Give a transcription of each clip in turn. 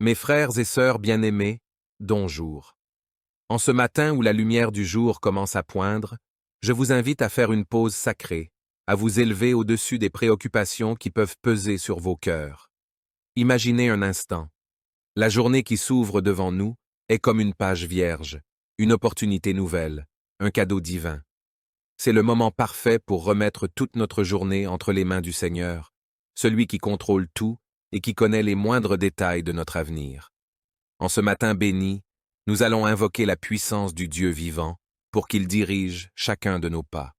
Mes frères et sœurs bien-aimés, bonjour. En ce matin où la lumière du jour commence à poindre, je vous invite à faire une pause sacrée, à vous élever au-dessus des préoccupations qui peuvent peser sur vos cœurs. Imaginez un instant. La journée qui s'ouvre devant nous est comme une page vierge, une opportunité nouvelle, un cadeau divin. C'est le moment parfait pour remettre toute notre journée entre les mains du Seigneur, celui qui contrôle tout et qui connaît les moindres détails de notre avenir. En ce matin béni, nous allons invoquer la puissance du Dieu vivant pour qu'il dirige chacun de nos pas.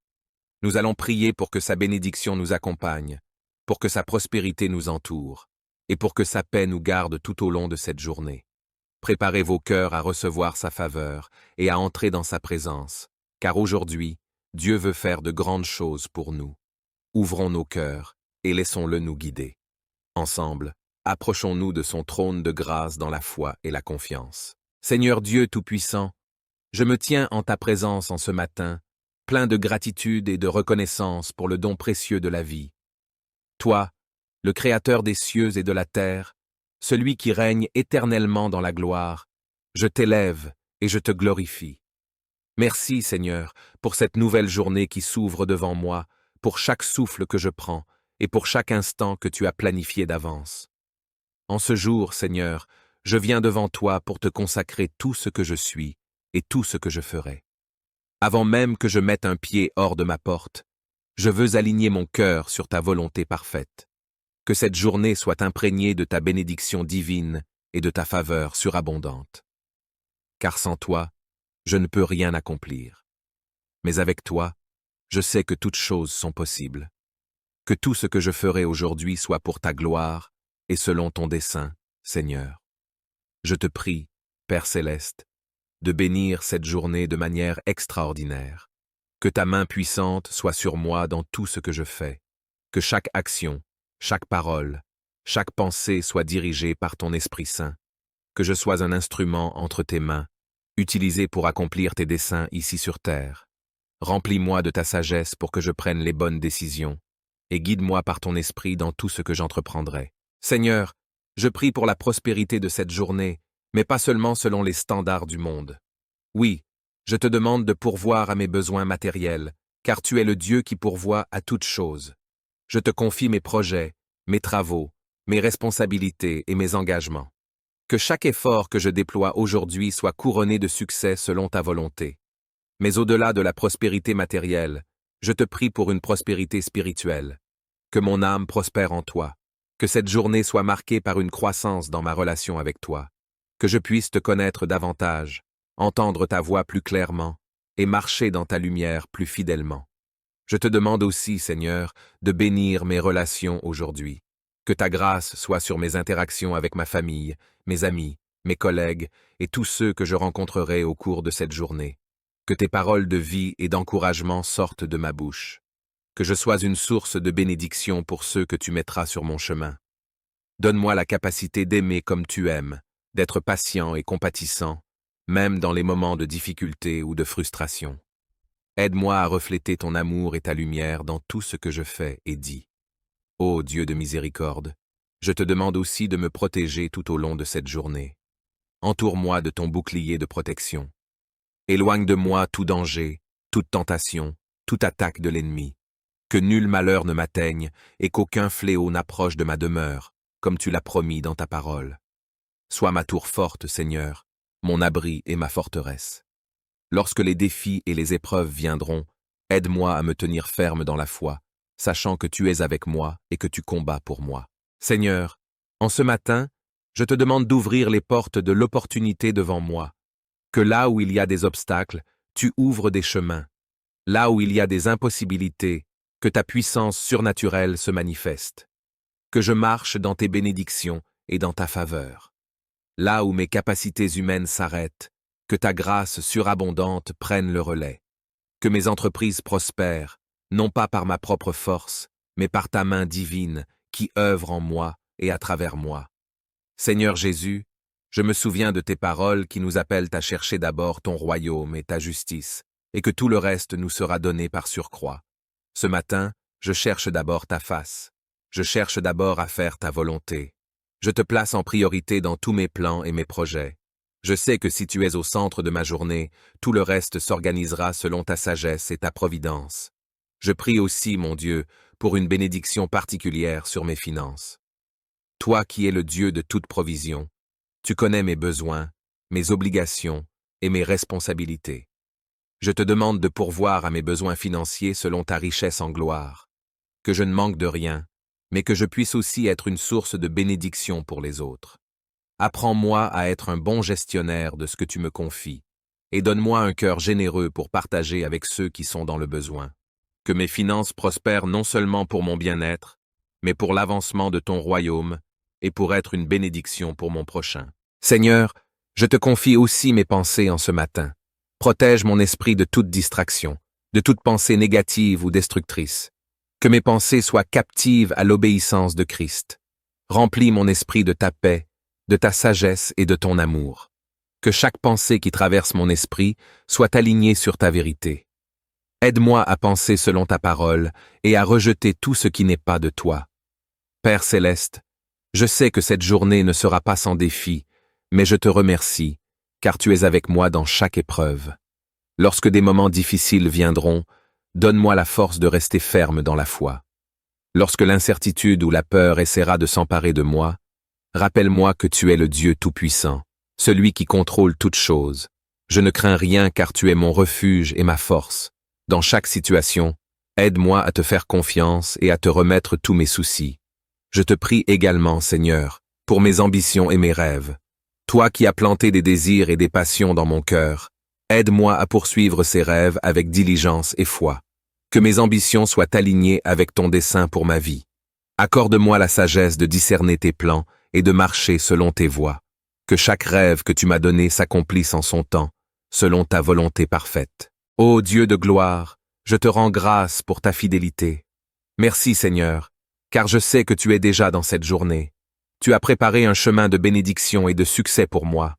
Nous allons prier pour que sa bénédiction nous accompagne, pour que sa prospérité nous entoure, et pour que sa paix nous garde tout au long de cette journée. Préparez vos cœurs à recevoir sa faveur et à entrer dans sa présence, car aujourd'hui, Dieu veut faire de grandes choses pour nous. Ouvrons nos cœurs et laissons-le nous guider. Ensemble, approchons-nous de son trône de grâce dans la foi et la confiance. Seigneur Dieu Tout-Puissant, je me tiens en ta présence en ce matin, plein de gratitude et de reconnaissance pour le don précieux de la vie. Toi, le Créateur des cieux et de la terre, celui qui règne éternellement dans la gloire, je t'élève et je te glorifie. Merci, Seigneur, pour cette nouvelle journée qui s'ouvre devant moi, pour chaque souffle que je prends et pour chaque instant que tu as planifié d'avance. En ce jour, Seigneur, je viens devant toi pour te consacrer tout ce que je suis et tout ce que je ferai. Avant même que je mette un pied hors de ma porte, je veux aligner mon cœur sur ta volonté parfaite. Que cette journée soit imprégnée de ta bénédiction divine et de ta faveur surabondante. Car sans toi, je ne peux rien accomplir. Mais avec toi, je sais que toutes choses sont possibles. Que tout ce que je ferai aujourd'hui soit pour ta gloire et selon ton dessein, Seigneur. Je te prie, Père céleste, de bénir cette journée de manière extraordinaire. Que ta main puissante soit sur moi dans tout ce que je fais. Que chaque action, chaque parole, chaque pensée soit dirigée par ton Esprit Saint. Que je sois un instrument entre tes mains, utilisé pour accomplir tes desseins ici sur terre. Remplis-moi de ta sagesse pour que je prenne les bonnes décisions, et guide-moi par ton esprit dans tout ce que j'entreprendrai. Seigneur, je prie pour la prospérité de cette journée, mais pas seulement selon les standards du monde. Oui, je te demande de pourvoir à mes besoins matériels, car tu es le Dieu qui pourvoit à toutes choses. Je te confie mes projets, mes travaux, mes responsabilités et mes engagements. Que chaque effort que je déploie aujourd'hui soit couronné de succès selon ta volonté. Mais au-delà de la prospérité matérielle, je te prie pour une prospérité spirituelle. Que mon âme prospère en toi. Que cette journée soit marquée par une croissance dans ma relation avec toi. Que je puisse te connaître davantage, entendre ta voix plus clairement et marcher dans ta lumière plus fidèlement. Je te demande aussi, Seigneur, de bénir mes relations aujourd'hui. Que ta grâce soit sur mes interactions avec ma famille, mes amis, mes collègues et tous ceux que je rencontrerai au cours de cette journée. Que tes paroles de vie et d'encouragement sortent de ma bouche. Que je sois une source de bénédiction pour ceux que tu mettras sur mon chemin. Donne-moi la capacité d'aimer comme tu aimes, d'être patient et compatissant, même dans les moments de difficulté ou de frustration. Aide-moi à refléter ton amour et ta lumière dans tout ce que je fais et dis. Ô Dieu de miséricorde, je te demande aussi de me protéger tout au long de cette journée. Entoure-moi de ton bouclier de protection. Éloigne de moi tout danger, toute tentation, toute attaque de l'ennemi. Que nul malheur ne m'atteigne et qu'aucun fléau n'approche de ma demeure, comme tu l'as promis dans ta parole. Sois ma tour forte, Seigneur, mon abri et ma forteresse. Lorsque les défis et les épreuves viendront, aide-moi à me tenir ferme dans la foi, sachant que tu es avec moi et que tu combats pour moi. Seigneur, en ce matin, je te demande d'ouvrir les portes de l'opportunité devant moi. Que là où il y a des obstacles, tu ouvres des chemins. Là où il y a des impossibilités, que ta puissance surnaturelle se manifeste. Que je marche dans tes bénédictions et dans ta faveur. Là où mes capacités humaines s'arrêtent, que ta grâce surabondante prenne le relais. Que mes entreprises prospèrent, non pas par ma propre force, mais par ta main divine qui œuvre en moi et à travers moi. Seigneur Jésus, je me souviens de tes paroles qui nous appellent à chercher d'abord ton royaume et ta justice, et que tout le reste nous sera donné par surcroît. Ce matin, je cherche d'abord ta face. Je cherche d'abord à faire ta volonté. Je te place en priorité dans tous mes plans et mes projets. Je sais que si tu es au centre de ma journée, tout le reste s'organisera selon ta sagesse et ta providence. Je prie aussi, mon Dieu, pour une bénédiction particulière sur mes finances. Toi qui es le Dieu de toute provision, tu connais mes besoins, mes obligations et mes responsabilités. Je te demande de pourvoir à mes besoins financiers selon ta richesse en gloire, que je ne manque de rien, mais que je puisse aussi être une source de bénédiction pour les autres. Apprends-moi à être un bon gestionnaire de ce que tu me confies, et donne-moi un cœur généreux pour partager avec ceux qui sont dans le besoin. Que mes finances prospèrent non seulement pour mon bien-être, mais pour l'avancement de ton royaume et pour être une bénédiction pour mon prochain. Seigneur, je te confie aussi mes pensées en ce matin. Protège mon esprit de toute distraction, de toute pensée négative ou destructrice. Que mes pensées soient captives à l'obéissance de Christ. Remplis mon esprit de ta paix, de ta sagesse et de ton amour. Que chaque pensée qui traverse mon esprit soit alignée sur ta vérité. Aide-moi à penser selon ta parole et à rejeter tout ce qui n'est pas de toi. Père céleste, je sais que cette journée ne sera pas sans défi, mais je te remercie, car tu es avec moi dans chaque épreuve. Lorsque des moments difficiles viendront, donne-moi la force de rester ferme dans la foi. Lorsque l'incertitude ou la peur essaiera de s'emparer de moi, rappelle-moi que tu es le Dieu Tout-Puissant, celui qui contrôle toutes choses. Je ne crains rien car tu es mon refuge et ma force. Dans chaque situation, aide-moi à te faire confiance et à te remettre tous mes soucis. Je te prie également, Seigneur, pour mes ambitions et mes rêves. Toi qui as planté des désirs et des passions dans mon cœur, aide-moi à poursuivre ces rêves avec diligence et foi. Que mes ambitions soient alignées avec ton dessein pour ma vie. Accorde-moi la sagesse de discerner tes plans et de marcher selon tes voies. Que chaque rêve que tu m'as donné s'accomplisse en son temps, selon ta volonté parfaite. Ô Dieu de gloire, je te rends grâce pour ta fidélité. Merci Seigneur, car je sais que tu es déjà dans cette journée. Tu as préparé un chemin de bénédiction et de succès pour moi.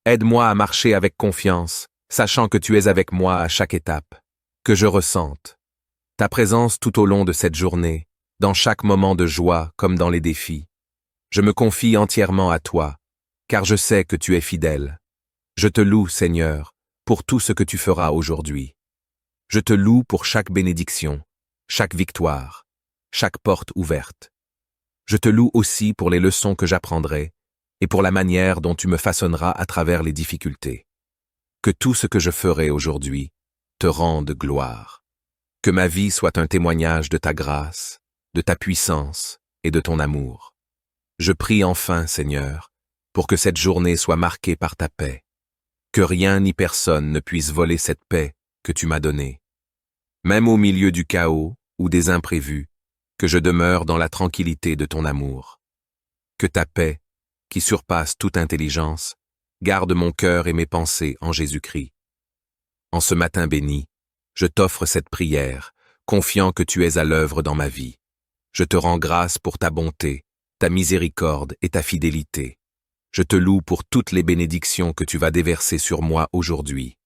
Aide-moi à marcher avec confiance, sachant que tu es avec moi à chaque étape. Que je ressente ta présence tout au long de cette journée, dans chaque moment de joie comme dans les défis. Je me confie entièrement à toi, car je sais que tu es fidèle. Je te loue, Seigneur, pour tout ce que tu feras aujourd'hui. Je te loue pour chaque bénédiction, chaque victoire, chaque porte ouverte. Je te loue aussi pour les leçons que j'apprendrai et pour la manière dont tu me façonneras à travers les difficultés. Que tout ce que je ferai aujourd'hui te rende gloire. Que ma vie soit un témoignage de ta grâce, de ta puissance et de ton amour. Je prie enfin, Seigneur, pour que cette journée soit marquée par ta paix. Que rien ni personne ne puisse voler cette paix que tu m'as donnée. Même au milieu du chaos ou des imprévus, que je demeure dans la tranquillité de ton amour. Que ta paix, qui surpasse toute intelligence, garde mon cœur et mes pensées en Jésus-Christ. En ce matin béni, je t'offre cette prière, confiant que tu es à l'œuvre dans ma vie. Je te rends grâce pour ta bonté, ta miséricorde et ta fidélité. Je te loue pour toutes les bénédictions que tu vas déverser sur moi aujourd'hui.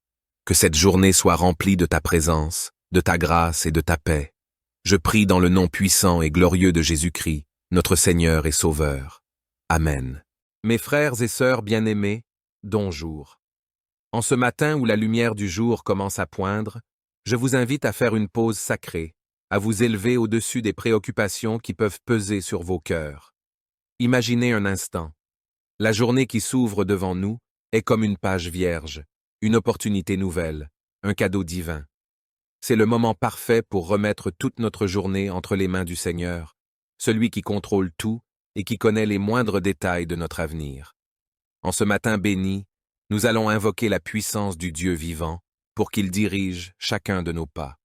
Que cette journée soit remplie de ta présence, de ta grâce et de ta paix. Je prie dans le nom puissant et glorieux de Jésus-Christ, notre Seigneur et Sauveur. Amen. Mes frères et sœurs bien-aimés, bonjour. En ce matin où la lumière du jour commence à poindre, je vous invite à faire une pause sacrée, à vous élever au-dessus des préoccupations qui peuvent peser sur vos cœurs. Imaginez un instant. La journée qui s'ouvre devant nous est comme une page vierge, une opportunité nouvelle, un cadeau divin. C'est le moment parfait pour remettre toute notre journée entre les mains du Seigneur, celui qui contrôle tout et qui connaît les moindres détails de notre avenir. En ce matin béni, nous allons invoquer la puissance du Dieu vivant pour qu'il dirige chacun de nos pas.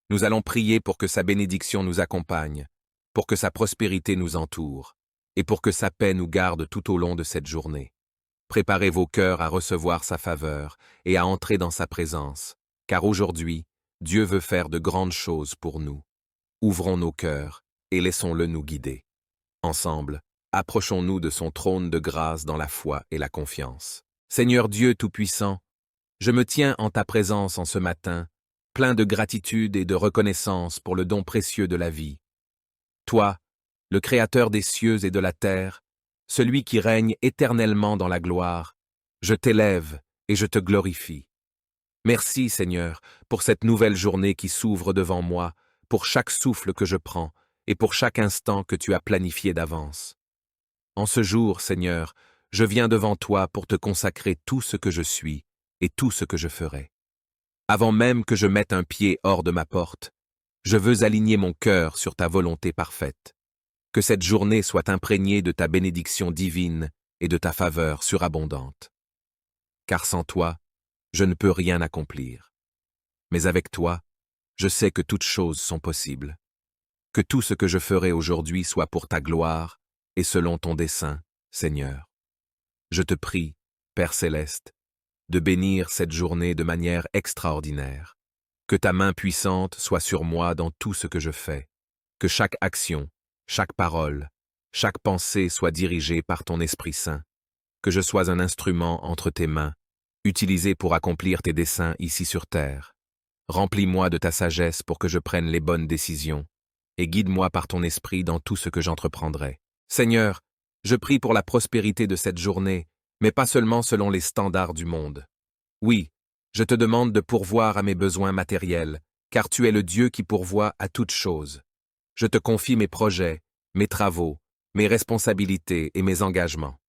Nous allons prier pour que sa bénédiction nous accompagne, pour que sa prospérité nous entoure, et pour que sa paix nous garde tout au long de cette journée. Préparez vos cœurs à recevoir sa faveur et à entrer dans sa présence, car aujourd'hui, Dieu veut faire de grandes choses pour nous. Ouvrons nos cœurs et laissons-le nous guider. Ensemble, approchons-nous de son trône de grâce dans la foi et la confiance. Seigneur Dieu Tout-Puissant, je me tiens en ta présence en ce matin, plein de gratitude et de reconnaissance pour le don précieux de la vie. Toi, le Créateur des cieux et de la terre, celui qui règne éternellement dans la gloire, je t'élève et je te glorifie. Merci, Seigneur, pour cette nouvelle journée qui s'ouvre devant moi, pour chaque souffle que je prends et pour chaque instant que tu as planifié d'avance. En ce jour, Seigneur, je viens devant toi pour te consacrer tout ce que je suis et tout ce que je ferai. Avant même que je mette un pied hors de ma porte, je veux aligner mon cœur sur ta volonté parfaite. Que cette journée soit imprégnée de ta bénédiction divine et de ta faveur surabondante. Car sans toi, je ne peux rien accomplir. Mais avec toi, je sais que toutes choses sont possibles. Que tout ce que je ferai aujourd'hui soit pour ta gloire et selon ton dessein, Seigneur. Je te prie, Père céleste, de bénir cette journée de manière extraordinaire. Que ta main puissante soit sur moi dans tout ce que je fais. Que chaque action, chaque parole, chaque pensée soit dirigée par ton Esprit Saint. Que je sois un instrument entre tes mains, utilisé pour accomplir tes desseins ici sur terre. Remplis-moi de ta sagesse pour que je prenne les bonnes décisions, et guide-moi par ton esprit dans tout ce que j'entreprendrai. Seigneur, je prie pour la prospérité de cette journée, mais pas seulement selon les standards du monde. Oui, je te demande de pourvoir à mes besoins matériels, car tu es le Dieu qui pourvoit à toutes choses. Je te confie mes projets, mes travaux, mes responsabilités et mes engagements.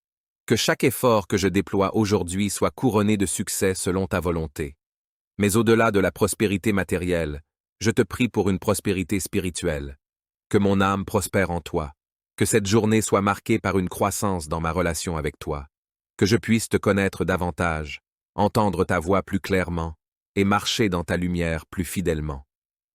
Que chaque effort que je déploie aujourd'hui soit couronné de succès selon ta volonté. Mais au-delà de la prospérité matérielle, je te prie pour une prospérité spirituelle. Que mon âme prospère en toi. Que cette journée soit marquée par une croissance dans ma relation avec toi. Que je puisse te connaître davantage, entendre ta voix plus clairement et marcher dans ta lumière plus fidèlement.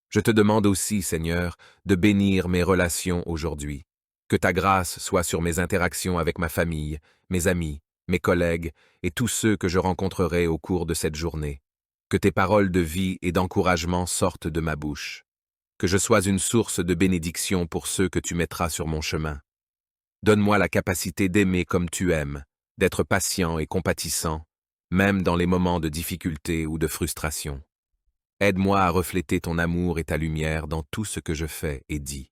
Je te demande aussi, Seigneur, de bénir mes relations aujourd'hui. Que ta grâce soit sur mes interactions avec ma famille, mes amis, mes collègues et tous ceux que je rencontrerai au cours de cette journée. Que tes paroles de vie et d'encouragement sortent de ma bouche. Que je sois une source de bénédiction pour ceux que tu mettras sur mon chemin. Donne-moi la capacité d'aimer comme tu aimes, d'être patient et compatissant, même dans les moments de difficulté ou de frustration. Aide-moi à refléter ton amour et ta lumière dans tout ce que je fais et dis.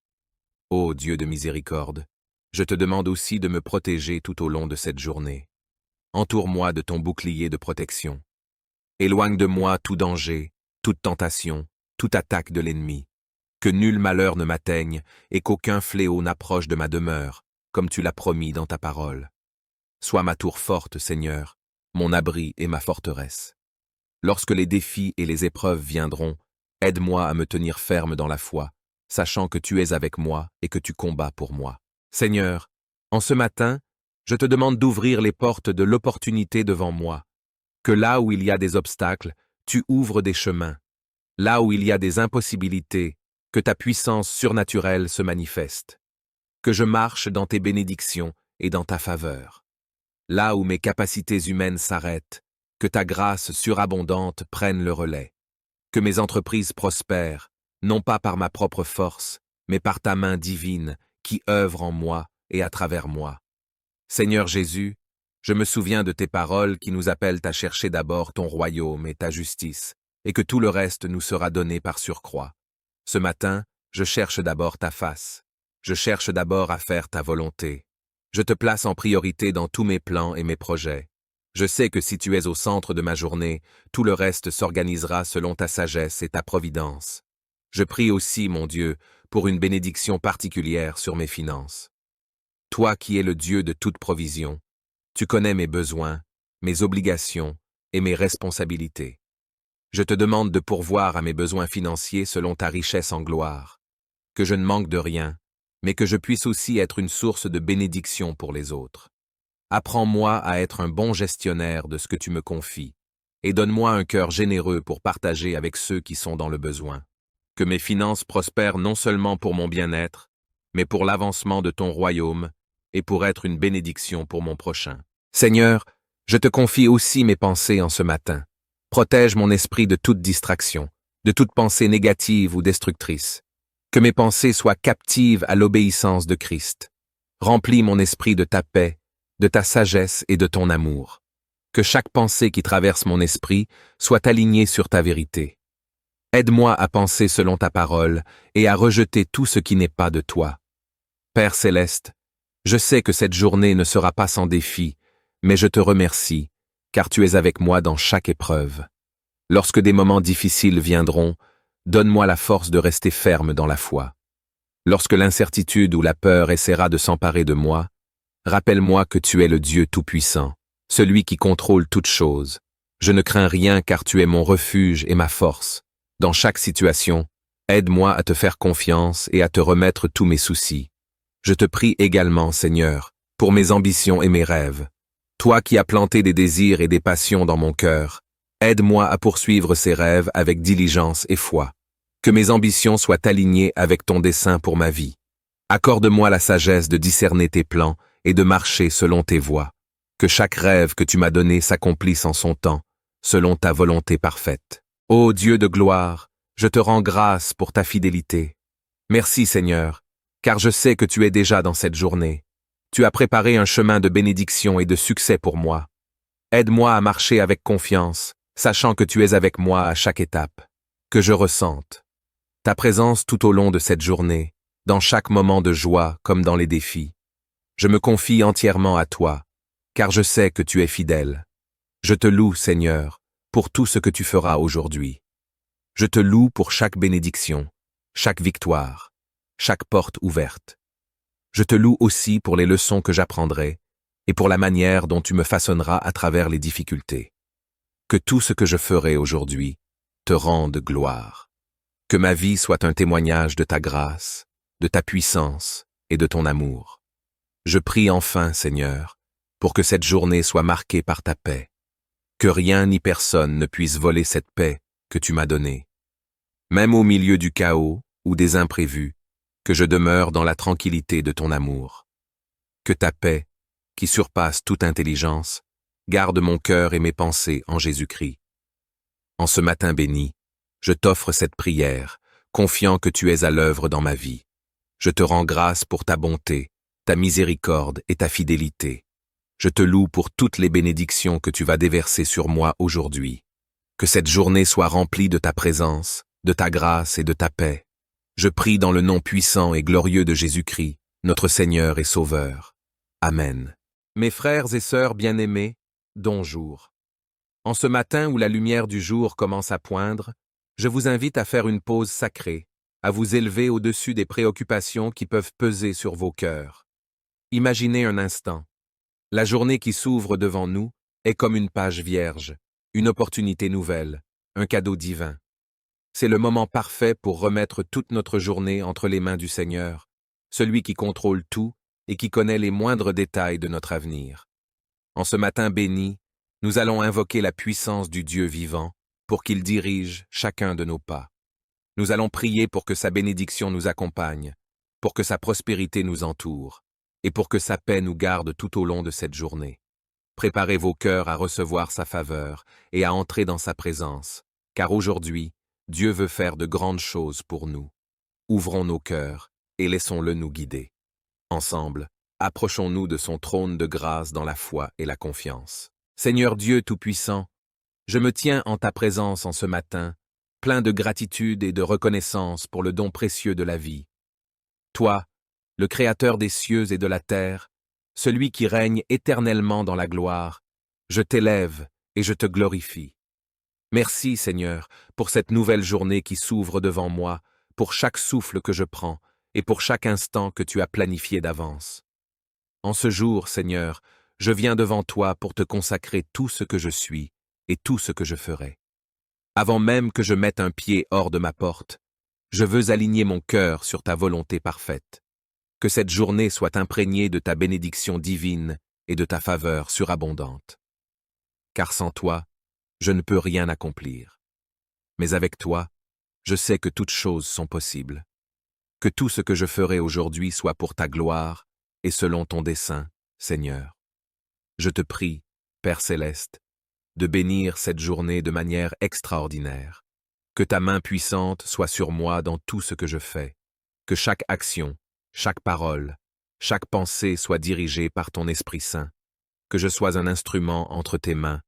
Ô Dieu de miséricorde, je te demande aussi de me protéger tout au long de cette journée. Entoure-moi de ton bouclier de protection. Éloigne de moi tout danger, toute tentation, toute attaque de l'ennemi. Que nul malheur ne m'atteigne et qu'aucun fléau n'approche de ma demeure, comme tu l'as promis dans ta parole. Sois ma tour forte, Seigneur, mon abri et ma forteresse. Lorsque les défis et les épreuves viendront, aide-moi à me tenir ferme dans la foi, sachant que tu es avec moi et que tu combats pour moi. Seigneur, en ce matin, je te demande d'ouvrir les portes de l'opportunité devant moi. Que là où il y a des obstacles, tu ouvres des chemins. Là où il y a des impossibilités, que ta puissance surnaturelle se manifeste. Que je marche dans tes bénédictions et dans ta faveur. Là où mes capacités humaines s'arrêtent, que ta grâce surabondante prenne le relais. Que mes entreprises prospèrent, non pas par ma propre force, mais par ta main divine qui œuvre en moi et à travers moi. Seigneur Jésus, je me souviens de tes paroles qui nous appellent à chercher d'abord ton royaume et ta justice, et que tout le reste nous sera donné par surcroît. Ce matin, je cherche d'abord ta face. Je cherche d'abord à faire ta volonté. Je te place en priorité dans tous mes plans et mes projets. Je sais que si tu es au centre de ma journée, tout le reste s'organisera selon ta sagesse et ta providence. Je prie aussi, mon Dieu, pour une bénédiction particulière sur mes finances. Toi qui es le Dieu de toute provision, tu connais mes besoins, mes obligations et mes responsabilités. Je te demande de pourvoir à mes besoins financiers selon ta richesse en gloire. Que je ne manque de rien, mais que je puisse aussi être une source de bénédiction pour les autres. Apprends-moi à être un bon gestionnaire de ce que tu me confies, et donne-moi un cœur généreux pour partager avec ceux qui sont dans le besoin. Que mes finances prospèrent non seulement pour mon bien-être, mais pour l'avancement de ton royaume et pour être une bénédiction pour mon prochain. Seigneur, je te confie aussi mes pensées en ce matin. Protège mon esprit de toute distraction, de toute pensée négative ou destructrice. Que mes pensées soient captives à l'obéissance de Christ. Remplis mon esprit de ta paix, de ta sagesse et de ton amour. Que chaque pensée qui traverse mon esprit soit alignée sur ta vérité. Aide-moi à penser selon ta parole et à rejeter tout ce qui n'est pas de toi. Père céleste, Je sais que cette journée ne sera pas sans défi, mais je te remercie, car tu es avec moi dans chaque épreuve. Lorsque des moments difficiles viendront, donne-moi la force de rester ferme dans la foi. Lorsque l'incertitude ou la peur essaiera de s'emparer de moi, rappelle-moi que tu es le Dieu Tout-Puissant, celui qui contrôle toutes choses. Je ne crains rien car tu es mon refuge et ma force. Dans chaque situation, aide-moi à te faire confiance et à te remettre tous mes soucis. Je te prie également, Seigneur, pour mes ambitions et mes rêves. Toi qui as planté des désirs et des passions dans mon cœur, aide-moi à poursuivre ces rêves avec diligence et foi. Que mes ambitions soient alignées avec ton dessein pour ma vie. Accorde-moi la sagesse de discerner tes plans et de marcher selon tes voies. Que chaque rêve que tu m'as donné s'accomplisse en son temps, selon ta volonté parfaite. Ô Dieu de gloire, je te rends grâce pour ta fidélité. Merci Seigneur, car je sais que tu es déjà dans cette journée. Tu as préparé un chemin de bénédiction et de succès pour moi. Aide-moi à marcher avec confiance, sachant que tu es avec moi à chaque étape. Que je ressente ta présence tout au long de cette journée, dans chaque moment de joie comme dans les défis. Je me confie entièrement à toi, car je sais que tu es fidèle. Je te loue, Seigneur, pour tout ce que tu feras aujourd'hui. Je te loue pour chaque bénédiction, chaque victoire, chaque porte ouverte. Je te loue aussi pour les leçons que j'apprendrai et pour la manière dont tu me façonneras à travers les difficultés. Que tout ce que je ferai aujourd'hui te rende gloire. Que ma vie soit un témoignage de ta grâce, de ta puissance et de ton amour. Je prie enfin, Seigneur, pour que cette journée soit marquée par ta paix. Que rien ni personne ne puisse voler cette paix que tu m'as donnée. Même au milieu du chaos ou des imprévus, que je demeure dans la tranquillité de ton amour. Que ta paix, qui surpasse toute intelligence, garde mon cœur et mes pensées en Jésus-Christ. En ce matin béni, je t'offre cette prière, confiant que tu es à l'œuvre dans ma vie. Je te rends grâce pour ta bonté, ta miséricorde et ta fidélité. Je te loue pour toutes les bénédictions que tu vas déverser sur moi aujourd'hui. Que cette journée soit remplie de ta présence, de ta grâce et de ta paix. Je prie dans le nom puissant et glorieux de Jésus-Christ, notre Seigneur et Sauveur. Amen. Mes frères et sœurs bien-aimés, bonjour. En ce matin où la lumière du jour commence à poindre, je vous invite à faire une pause sacrée, à vous élever au-dessus des préoccupations qui peuvent peser sur vos cœurs. Imaginez un instant. La journée qui s'ouvre devant nous est comme une page vierge, une opportunité nouvelle, un cadeau divin. C'est le moment parfait pour remettre toute notre journée entre les mains du Seigneur, celui qui contrôle tout et qui connaît les moindres détails de notre avenir. En ce matin béni, nous allons invoquer la puissance du Dieu vivant pour qu'il dirige chacun de nos pas. Nous allons prier pour que sa bénédiction nous accompagne, pour que sa prospérité nous entoure, et pour que sa paix nous garde tout au long de cette journée. Préparez vos cœurs à recevoir sa faveur et à entrer dans sa présence, car aujourd'hui, Dieu veut faire de grandes choses pour nous. Ouvrons nos cœurs et laissons-le nous guider. Ensemble, approchons-nous de son trône de grâce dans la foi et la confiance. Seigneur Dieu Tout-Puissant, je me tiens en ta présence en ce matin, plein de gratitude et de reconnaissance pour le don précieux de la vie. Toi, le Créateur des cieux et de la terre, celui qui règne éternellement dans la gloire, je t'élève et je te glorifie. Merci, Seigneur, pour cette nouvelle journée qui s'ouvre devant moi, pour chaque souffle que je prends et pour chaque instant que tu as planifié d'avance. En ce jour, Seigneur, je viens devant toi pour te consacrer tout ce que je suis et tout ce que je ferai. Avant même que je mette un pied hors de ma porte, je veux aligner mon cœur sur ta volonté parfaite. Que cette journée soit imprégnée de ta bénédiction divine et de ta faveur surabondante. Car sans toi, je ne peux rien accomplir. Mais avec toi, je sais que toutes choses sont possibles. Que tout ce que je ferai aujourd'hui soit pour ta gloire et selon ton dessein, Seigneur. Je te prie, Père céleste, de bénir cette journée de manière extraordinaire. Que ta main puissante soit sur moi dans tout ce que je fais. Que chaque action, chaque parole, chaque pensée soit dirigée par ton Esprit Saint. Que je sois un instrument entre tes mains,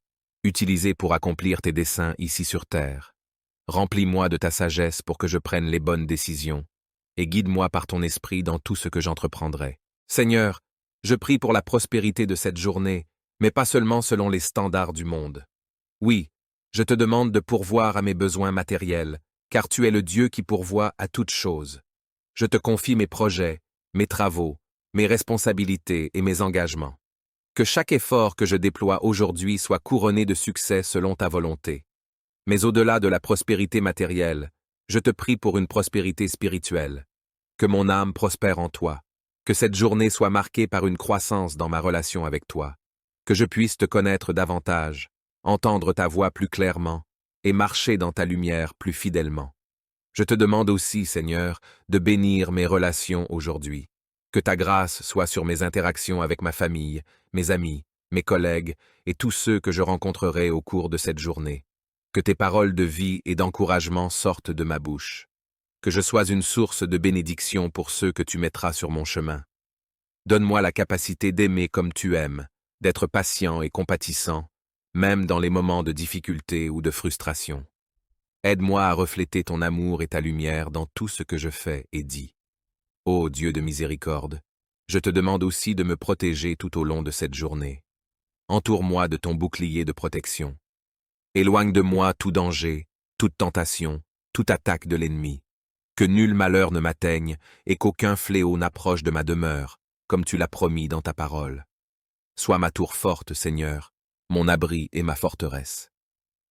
utilisé pour accomplir tes desseins ici sur terre. Remplis-moi de ta sagesse pour que je prenne les bonnes décisions, et guide-moi par ton esprit dans tout ce que j'entreprendrai. Seigneur, Je prie pour la prospérité de cette journée, mais pas seulement selon les standards du monde. Oui, je te demande de pourvoir à mes besoins matériels, car tu es le Dieu qui pourvoit à toutes choses. Je te confie mes projets, mes travaux, mes responsabilités et mes engagements. Que chaque effort que je déploie aujourd'hui soit couronné de succès selon ta volonté. Mais au-delà de la prospérité matérielle, je te prie pour une prospérité spirituelle. Que mon âme prospère en toi. Que cette journée soit marquée par une croissance dans ma relation avec toi. Que je puisse te connaître davantage, entendre ta voix plus clairement et marcher dans ta lumière plus fidèlement. Je te demande aussi, Seigneur, de bénir mes relations aujourd'hui. Que ta grâce soit sur mes interactions avec ma famille, mes amis, mes collègues et tous ceux que je rencontrerai au cours de cette journée. Que tes paroles de vie et d'encouragement sortent de ma bouche. Que je sois une source de bénédiction pour ceux que tu mettras sur mon chemin. Donne-moi la capacité d'aimer comme tu aimes, d'être patient et compatissant, même dans les moments de difficulté ou de frustration. Aide-moi à refléter ton amour et ta lumière dans tout ce que je fais et dis. Ô Dieu de miséricorde, je te demande aussi de me protéger tout au long de cette journée. Entoure-moi de ton bouclier de protection. Éloigne de moi tout danger, toute tentation, toute attaque de l'ennemi. Que nul malheur ne m'atteigne et qu'aucun fléau n'approche de ma demeure, comme tu l'as promis dans ta parole. Sois ma tour forte, Seigneur, mon abri et ma forteresse.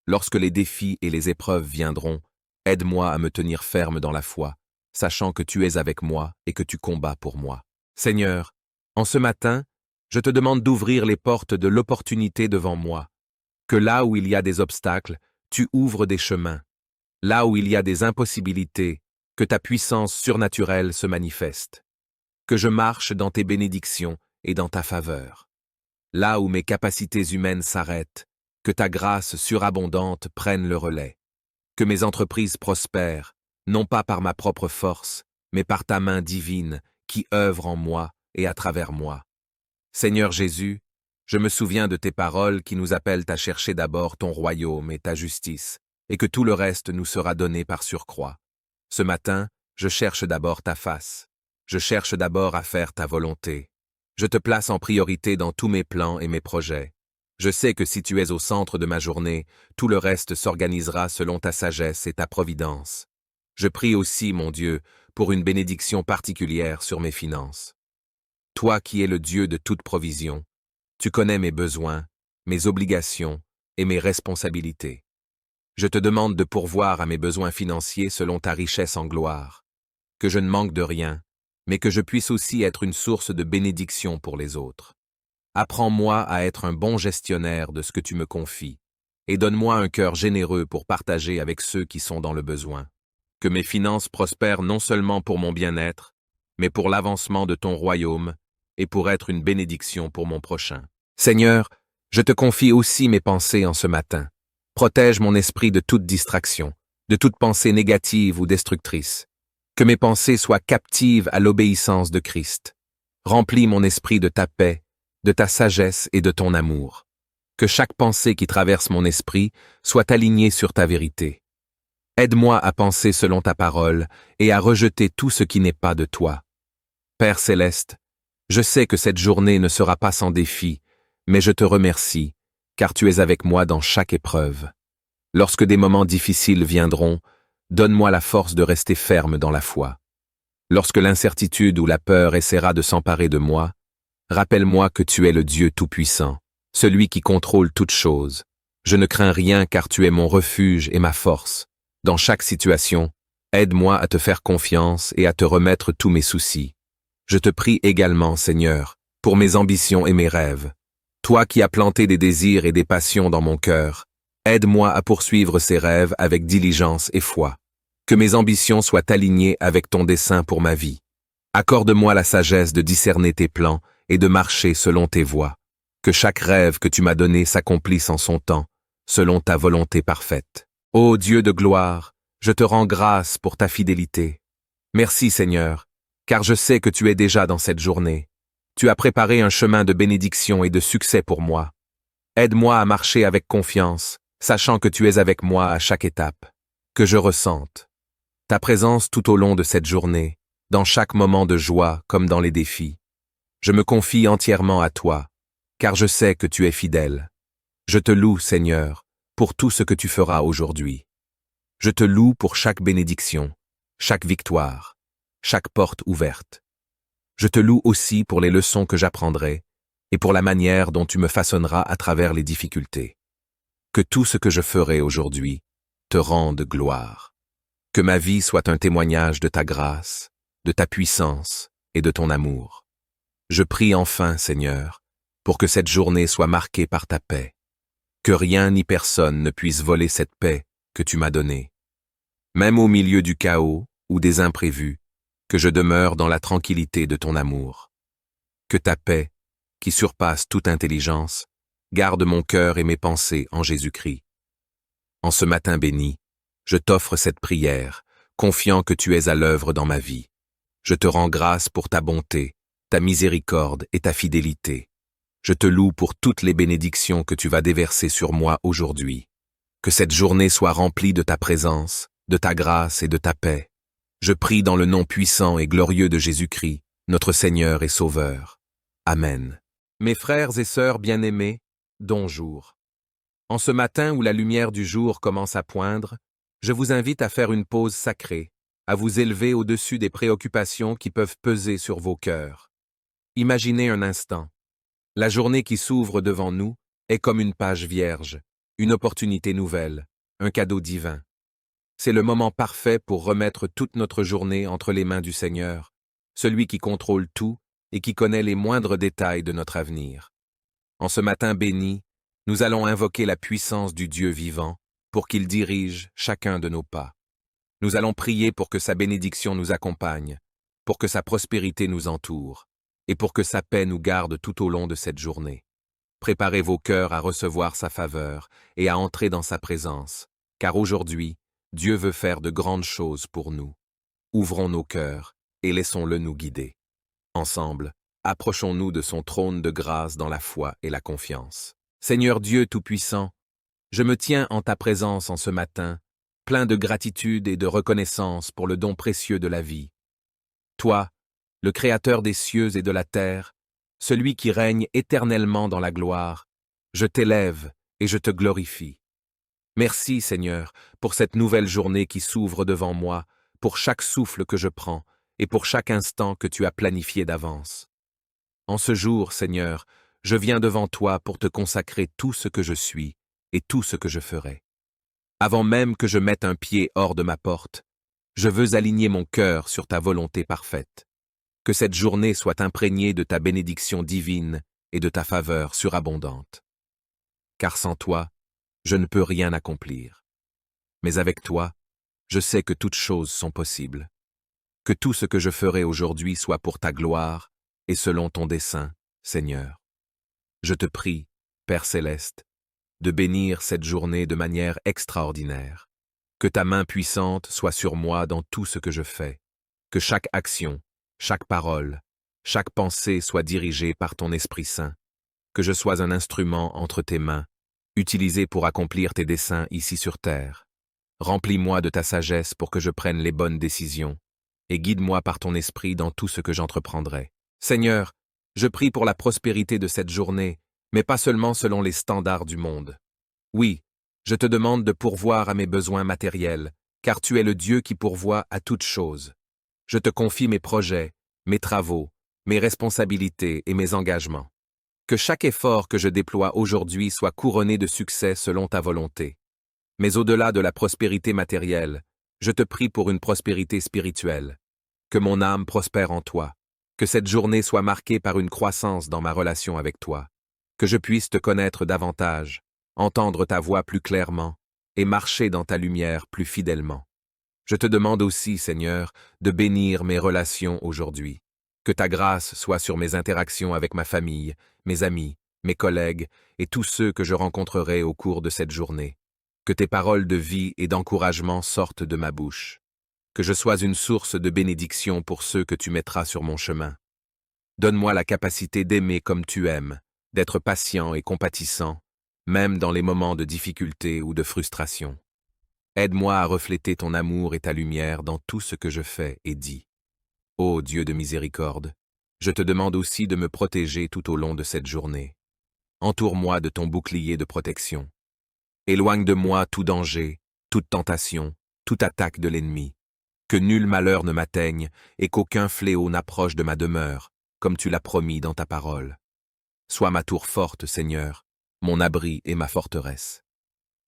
Lorsque les défis et les épreuves viendront, aide-moi à me tenir ferme dans la foi, sachant que tu es avec moi et que tu combats pour moi. Seigneur, en ce matin, je te demande d'ouvrir les portes de l'opportunité devant moi. Que là où il y a des obstacles, tu ouvres des chemins. Là où il y a des impossibilités, que ta puissance surnaturelle se manifeste. Que je marche dans tes bénédictions et dans ta faveur. Là où mes capacités humaines s'arrêtent, que ta grâce surabondante prenne le relais. Que mes entreprises prospèrent, non pas par ma propre force, mais par ta main divine qui œuvre en moi et à travers moi. Seigneur Jésus, je me souviens de tes paroles qui nous appellent à chercher d'abord ton royaume et ta justice, et que tout le reste nous sera donné par surcroît. Ce matin, je cherche d'abord ta face. Je cherche d'abord à faire ta volonté. Je te place en priorité dans tous mes plans et mes projets. Je sais que si tu es au centre de ma journée, tout le reste s'organisera selon ta sagesse et ta providence. Je prie aussi, mon Dieu, pour une bénédiction particulière sur mes finances. Toi qui es le Dieu de toute provision, tu connais mes besoins, mes obligations et mes responsabilités. Je te demande de pourvoir à mes besoins financiers selon ta richesse en gloire. Que je ne manque de rien, mais que je puisse aussi être une source de bénédiction pour les autres. Apprends-moi à être un bon gestionnaire de ce que tu me confies, et donne-moi un cœur généreux pour partager avec ceux qui sont dans le besoin. Que mes finances prospèrent non seulement pour mon bien-être, mais pour l'avancement de ton royaume et pour être une bénédiction pour mon prochain. Seigneur, je te confie aussi mes pensées en ce matin. Protège mon esprit de toute distraction, de toute pensée négative ou destructrice. Que mes pensées soient captives à l'obéissance de Christ. Remplis mon esprit de ta paix, de ta sagesse et de ton amour. Que chaque pensée qui traverse mon esprit soit alignée sur ta vérité. Aide-moi à penser selon ta parole et à rejeter tout ce qui n'est pas de toi. Père céleste, je sais que cette journée ne sera pas sans défi, mais je te remercie, car tu es avec moi dans chaque épreuve. Lorsque des moments difficiles viendront, donne-moi la force de rester ferme dans la foi. Lorsque l'incertitude ou la peur essaiera de s'emparer de moi, rappelle-moi que tu es le Dieu Tout-Puissant, celui qui contrôle toutes choses. Je ne crains rien car tu es mon refuge et ma force. Dans chaque situation, aide-moi à te faire confiance et à te remettre tous mes soucis. Je te prie également, Seigneur, pour mes ambitions et mes rêves. Toi qui as planté des désirs et des passions dans mon cœur, aide-moi à poursuivre ces rêves avec diligence et foi. Que mes ambitions soient alignées avec ton dessein pour ma vie. Accorde-moi la sagesse de discerner tes plans et de marcher selon tes voies. Que chaque rêve que tu m'as donné s'accomplisse en son temps, selon ta volonté parfaite. Ô Dieu de gloire, je te rends grâce pour ta fidélité. Merci Seigneur, car je sais que tu es déjà dans cette journée. Tu as préparé un chemin de bénédiction et de succès pour moi. Aide-moi à marcher avec confiance, sachant que tu es avec moi à chaque étape. Que je ressente ta présence tout au long de cette journée, dans chaque moment de joie comme dans les défis. Je me confie entièrement à toi, car je sais que tu es fidèle. Je te loue, Seigneur, pour tout ce que tu feras aujourd'hui. Je te loue pour chaque bénédiction, chaque victoire, chaque porte ouverte. Je te loue aussi pour les leçons que j'apprendrai et pour la manière dont tu me façonneras à travers les difficultés. Que tout ce que je ferai aujourd'hui te rende gloire. Que ma vie soit un témoignage de ta grâce, de ta puissance et de ton amour. Je prie enfin, Seigneur, pour que cette journée soit marquée par ta paix. Que rien ni personne ne puisse voler cette paix que tu m'as donnée. Même au milieu du chaos ou des imprévus, que je demeure dans la tranquillité de ton amour. Que ta paix, qui surpasse toute intelligence, garde mon cœur et mes pensées en Jésus-Christ. En ce matin béni, je t'offre cette prière, confiant que tu es à l'œuvre dans ma vie. Je te rends grâce pour ta bonté, ta miséricorde et ta fidélité. Je te loue pour toutes les bénédictions que tu vas déverser sur moi aujourd'hui. Que cette journée soit remplie de ta présence, de ta grâce et de ta paix. Je prie dans le nom puissant et glorieux de Jésus-Christ, notre Seigneur et Sauveur. Amen. Mes frères et sœurs bien-aimés, bonjour. En ce matin où la lumière du jour commence à poindre, je vous invite à faire une pause sacrée, à vous élever au-dessus des préoccupations qui peuvent peser sur vos cœurs. Imaginez un instant. La journée qui s'ouvre devant nous est comme une page vierge, une opportunité nouvelle, un cadeau divin. C'est le moment parfait pour remettre toute notre journée entre les mains du Seigneur, celui qui contrôle tout et qui connaît les moindres détails de notre avenir. En ce matin béni, nous allons invoquer la puissance du Dieu vivant pour qu'il dirige chacun de nos pas. Nous allons prier pour que sa bénédiction nous accompagne, pour que sa prospérité nous entoure, et pour que sa paix nous garde tout au long de cette journée. Préparez vos cœurs à recevoir sa faveur et à entrer dans sa présence, car aujourd'hui, Dieu veut faire de grandes choses pour nous. Ouvrons nos cœurs et laissons-le nous guider. Ensemble, approchons-nous de son trône de grâce dans la foi et la confiance. Seigneur Dieu Tout-Puissant, je me tiens en ta présence en ce matin, plein de gratitude et de reconnaissance pour le don précieux de la vie. Toi, le Créateur des cieux et de la terre, celui qui règne éternellement dans la gloire, je t'élève et je te glorifie. Merci, Seigneur, pour cette nouvelle journée qui s'ouvre devant moi, pour chaque souffle que je prends et pour chaque instant que tu as planifié d'avance. En ce jour, Seigneur, je viens devant toi pour te consacrer tout ce que je suis et tout ce que je ferai. Avant même que je mette un pied hors de ma porte, je veux aligner mon cœur sur ta volonté parfaite. Que cette journée soit imprégnée de ta bénédiction divine et de ta faveur surabondante. Car sans toi, je ne peux rien accomplir. Mais avec toi, je sais que toutes choses sont possibles. Que tout ce que je ferai aujourd'hui soit pour ta gloire et selon ton dessein, Seigneur. Je te prie, Père céleste, de bénir cette journée de manière extraordinaire. Que ta main puissante soit sur moi dans tout ce que je fais. Que chaque action, chaque parole, chaque pensée soit dirigée par ton Esprit Saint. Que je sois un instrument entre tes mains, utilisé pour accomplir tes desseins ici sur terre. Remplis-moi de ta sagesse pour que je prenne les bonnes décisions, et guide-moi par ton esprit dans tout ce que j'entreprendrai. Seigneur, je prie pour la prospérité de cette journée, mais pas seulement selon les standards du monde. Oui, je te demande de pourvoir à mes besoins matériels, car tu es le Dieu qui pourvoit à toutes choses. Je te confie mes projets, mes travaux, mes responsabilités et mes engagements. Que chaque effort que je déploie aujourd'hui soit couronné de succès selon ta volonté. Mais au-delà de la prospérité matérielle, je te prie pour une prospérité spirituelle. Que mon âme prospère en toi. Que cette journée soit marquée par une croissance dans ma relation avec toi. Que je puisse te connaître davantage, entendre ta voix plus clairement et marcher dans ta lumière plus fidèlement. Je te demande aussi, Seigneur, de bénir mes relations aujourd'hui. Que ta grâce soit sur mes interactions avec ma famille, mes amis, mes collègues et tous ceux que je rencontrerai au cours de cette journée. Que tes paroles de vie et d'encouragement sortent de ma bouche. Que je sois une source de bénédiction pour ceux que tu mettras sur mon chemin. Donne-moi la capacité d'aimer comme tu aimes, d'être patient et compatissant, même dans les moments de difficulté ou de frustration. Aide-moi à refléter ton amour et ta lumière dans tout ce que je fais et dis. Ô Dieu de miséricorde, Je te demande aussi de me protéger tout au long de cette journée. Entoure-moi de ton bouclier de protection. Éloigne de moi tout danger, toute tentation, toute attaque de l'ennemi. Que nul malheur ne m'atteigne et qu'aucun fléau n'approche de ma demeure, comme tu l'as promis dans ta parole. Sois ma tour forte, Seigneur, mon abri et ma forteresse.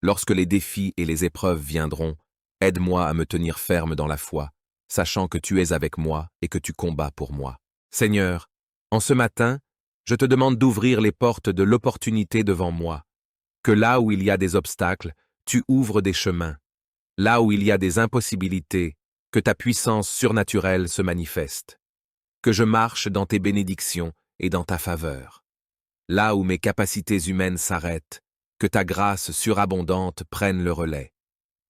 Lorsque les défis et les épreuves viendront, aide-moi à me tenir ferme dans la foi, sachant que tu es avec moi et que tu combats pour moi. Seigneur, en ce matin, je te demande d'ouvrir les portes de l'opportunité devant moi, que là où il y a des obstacles, tu ouvres des chemins. Là où il y a des impossibilités, que ta puissance surnaturelle se manifeste. Que je marche dans tes bénédictions et dans ta faveur. Là où mes capacités humaines s'arrêtent, que ta grâce surabondante prenne le relais.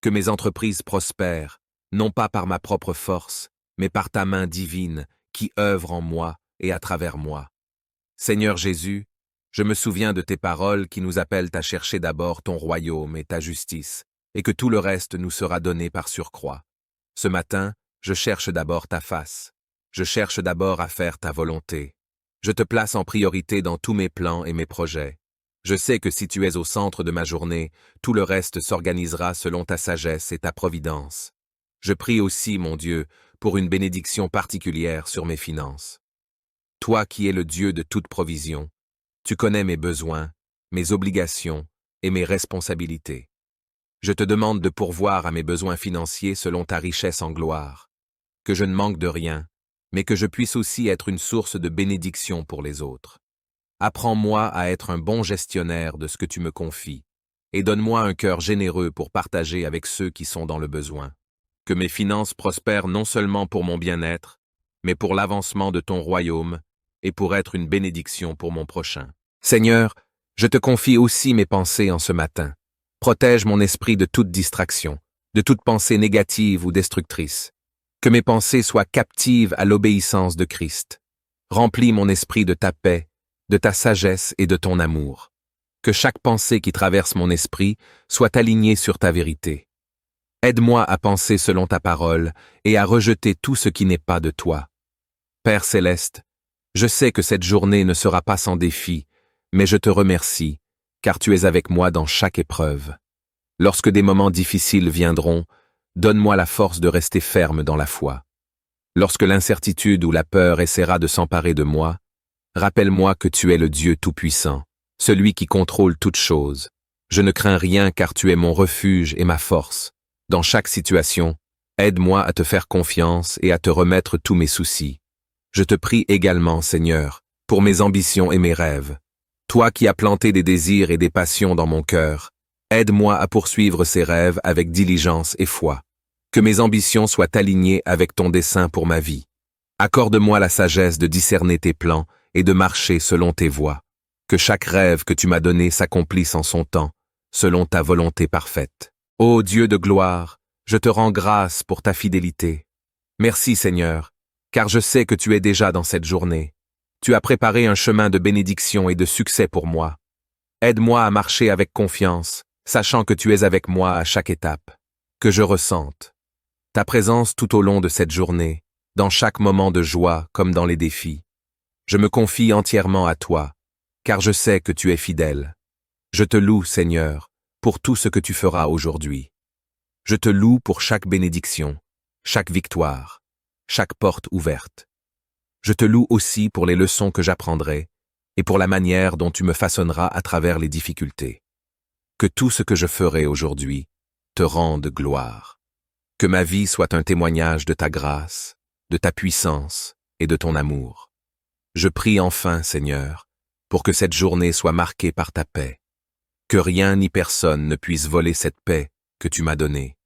Que mes entreprises prospèrent, non pas par ma propre force, mais par ta main divine qui œuvre en moi et à travers moi. Seigneur Jésus, je me souviens de tes paroles qui nous appellent à chercher d'abord ton royaume et ta justice, et que tout le reste nous sera donné par surcroît. Ce matin, je cherche d'abord ta face. Je cherche d'abord à faire ta volonté. Je te place en priorité dans tous mes plans et mes projets. Je sais que si tu es au centre de ma journée, tout le reste s'organisera selon ta sagesse et ta providence. Je prie aussi, mon Dieu, pour une bénédiction particulière sur mes finances. Toi qui es le Dieu de toute provision, tu connais mes besoins, mes obligations et mes responsabilités. Je te demande de pourvoir à mes besoins financiers selon ta richesse en gloire, que je ne manque de rien, mais que je puisse aussi être une source de bénédiction pour les autres. Apprends-moi à être un bon gestionnaire de ce que tu me confies, et donne-moi un cœur généreux pour partager avec ceux qui sont dans le besoin. Que mes finances prospèrent non seulement pour mon bien-être, mais pour l'avancement de ton royaume et pour être une bénédiction pour mon prochain. Seigneur, je te confie aussi mes pensées en ce matin. Protège mon esprit de toute distraction, de toute pensée négative ou destructrice. Que mes pensées soient captives à l'obéissance de Christ. Remplis mon esprit de ta paix, de ta sagesse et de ton amour. Que chaque pensée qui traverse mon esprit soit alignée sur ta vérité. Aide-moi à penser selon ta parole et à rejeter tout ce qui n'est pas de toi. Père céleste, je sais que cette journée ne sera pas sans défi, mais je te remercie, car tu es avec moi dans chaque épreuve. Lorsque des moments difficiles viendront, donne-moi la force de rester ferme dans la foi. Lorsque l'incertitude ou la peur essaiera de s'emparer de moi, rappelle-moi que tu es le Dieu Tout-Puissant, celui qui contrôle toutes choses. Je ne crains rien car tu es mon refuge et ma force. Dans chaque situation, aide-moi à te faire confiance et à te remettre tous mes soucis. Je te prie également, Seigneur, pour mes ambitions et mes rêves. Toi qui as planté des désirs et des passions dans mon cœur, aide-moi à poursuivre ces rêves avec diligence et foi. Que mes ambitions soient alignées avec ton dessein pour ma vie. Accorde-moi la sagesse de discerner tes plans et de marcher selon tes voies. Que chaque rêve que tu m'as donné s'accomplisse en son temps, selon ta volonté parfaite. Ô Dieu de gloire, je te rends grâce pour ta fidélité. Merci Seigneur, car je sais que tu es déjà dans cette journée. Tu as préparé un chemin de bénédiction et de succès pour moi. Aide-moi à marcher avec confiance, sachant que tu es avec moi à chaque étape. Que je ressente ta présence tout au long de cette journée, dans chaque moment de joie comme dans les défis. Je me confie entièrement à toi, car je sais que tu es fidèle. Je te loue, Seigneur, pour tout ce que tu feras aujourd'hui. Je te loue pour chaque bénédiction, chaque victoire, chaque porte ouverte. Je te loue aussi pour les leçons que j'apprendrai et pour la manière dont tu me façonneras à travers les difficultés. Que tout ce que je ferai aujourd'hui te rende gloire. Que ma vie soit un témoignage de ta grâce, de ta puissance et de ton amour. Je prie enfin, Seigneur, pour que cette journée soit marquée par ta paix. Que rien ni personne ne puisse voler cette paix que tu m'as donnée.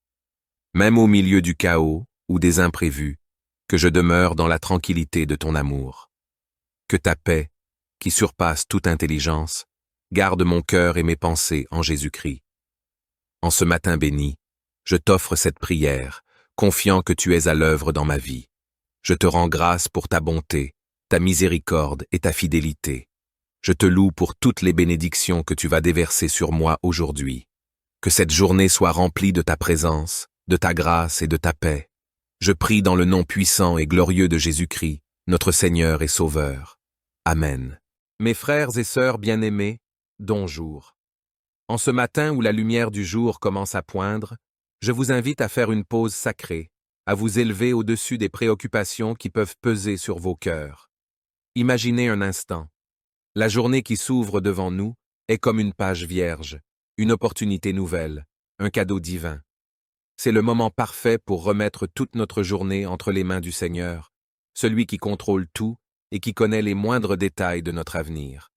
Même au milieu du chaos ou des imprévus, que je demeure dans la tranquillité de ton amour. Que ta paix, qui surpasse toute intelligence, garde mon cœur et mes pensées en Jésus-Christ. En ce matin béni, je t'offre cette prière, confiant que tu es à l'œuvre dans ma vie. Je te rends grâce pour ta bonté, ta miséricorde et ta fidélité. Je te loue pour toutes les bénédictions que tu vas déverser sur moi aujourd'hui. Que cette journée soit remplie de ta présence, de ta grâce et de ta paix. Je prie dans le nom puissant et glorieux de Jésus-Christ, notre Seigneur et Sauveur. Amen. Mes frères et sœurs bien-aimés, bonjour. En ce matin où la lumière du jour commence à poindre, je vous invite à faire une pause sacrée, à vous élever au-dessus des préoccupations qui peuvent peser sur vos cœurs. Imaginez un instant. La journée qui s'ouvre devant nous est comme une page vierge, une opportunité nouvelle, un cadeau divin. C'est le moment parfait pour remettre toute notre journée entre les mains du Seigneur, celui qui contrôle tout et qui connaît les moindres détails de notre avenir.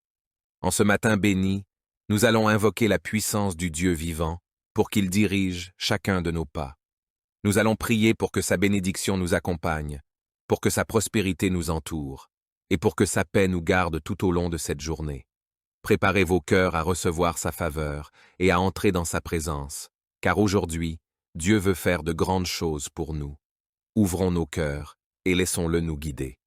En ce matin béni, nous allons invoquer la puissance du Dieu vivant pour qu'il dirige chacun de nos pas. Nous allons prier pour que sa bénédiction nous accompagne, pour que sa prospérité nous entoure, et pour que sa paix nous garde tout au long de cette journée. Préparez vos cœurs à recevoir sa faveur et à entrer dans sa présence, car aujourd'hui, Dieu veut faire de grandes choses pour nous. Ouvrons nos cœurs et laissons-le nous guider.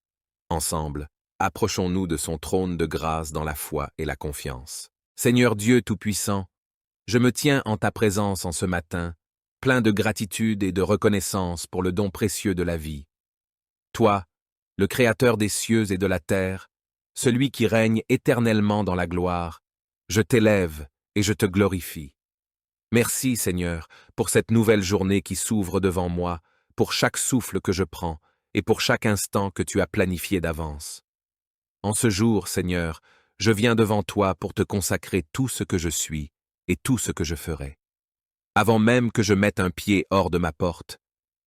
Ensemble, approchons-nous de son trône de grâce dans la foi et la confiance. Seigneur Dieu Tout-Puissant, je me tiens en ta présence en ce matin, plein de gratitude et de reconnaissance pour le don précieux de la vie. Toi, le Créateur des cieux et de la terre, celui qui règne éternellement dans la gloire, je t'élève et je te glorifie. Merci, Seigneur, pour cette nouvelle journée qui s'ouvre devant moi, pour chaque souffle que je prends et pour chaque instant que tu as planifié d'avance. En ce jour, Seigneur, je viens devant toi pour te consacrer tout ce que je suis et tout ce que je ferai. Avant même que je mette un pied hors de ma porte,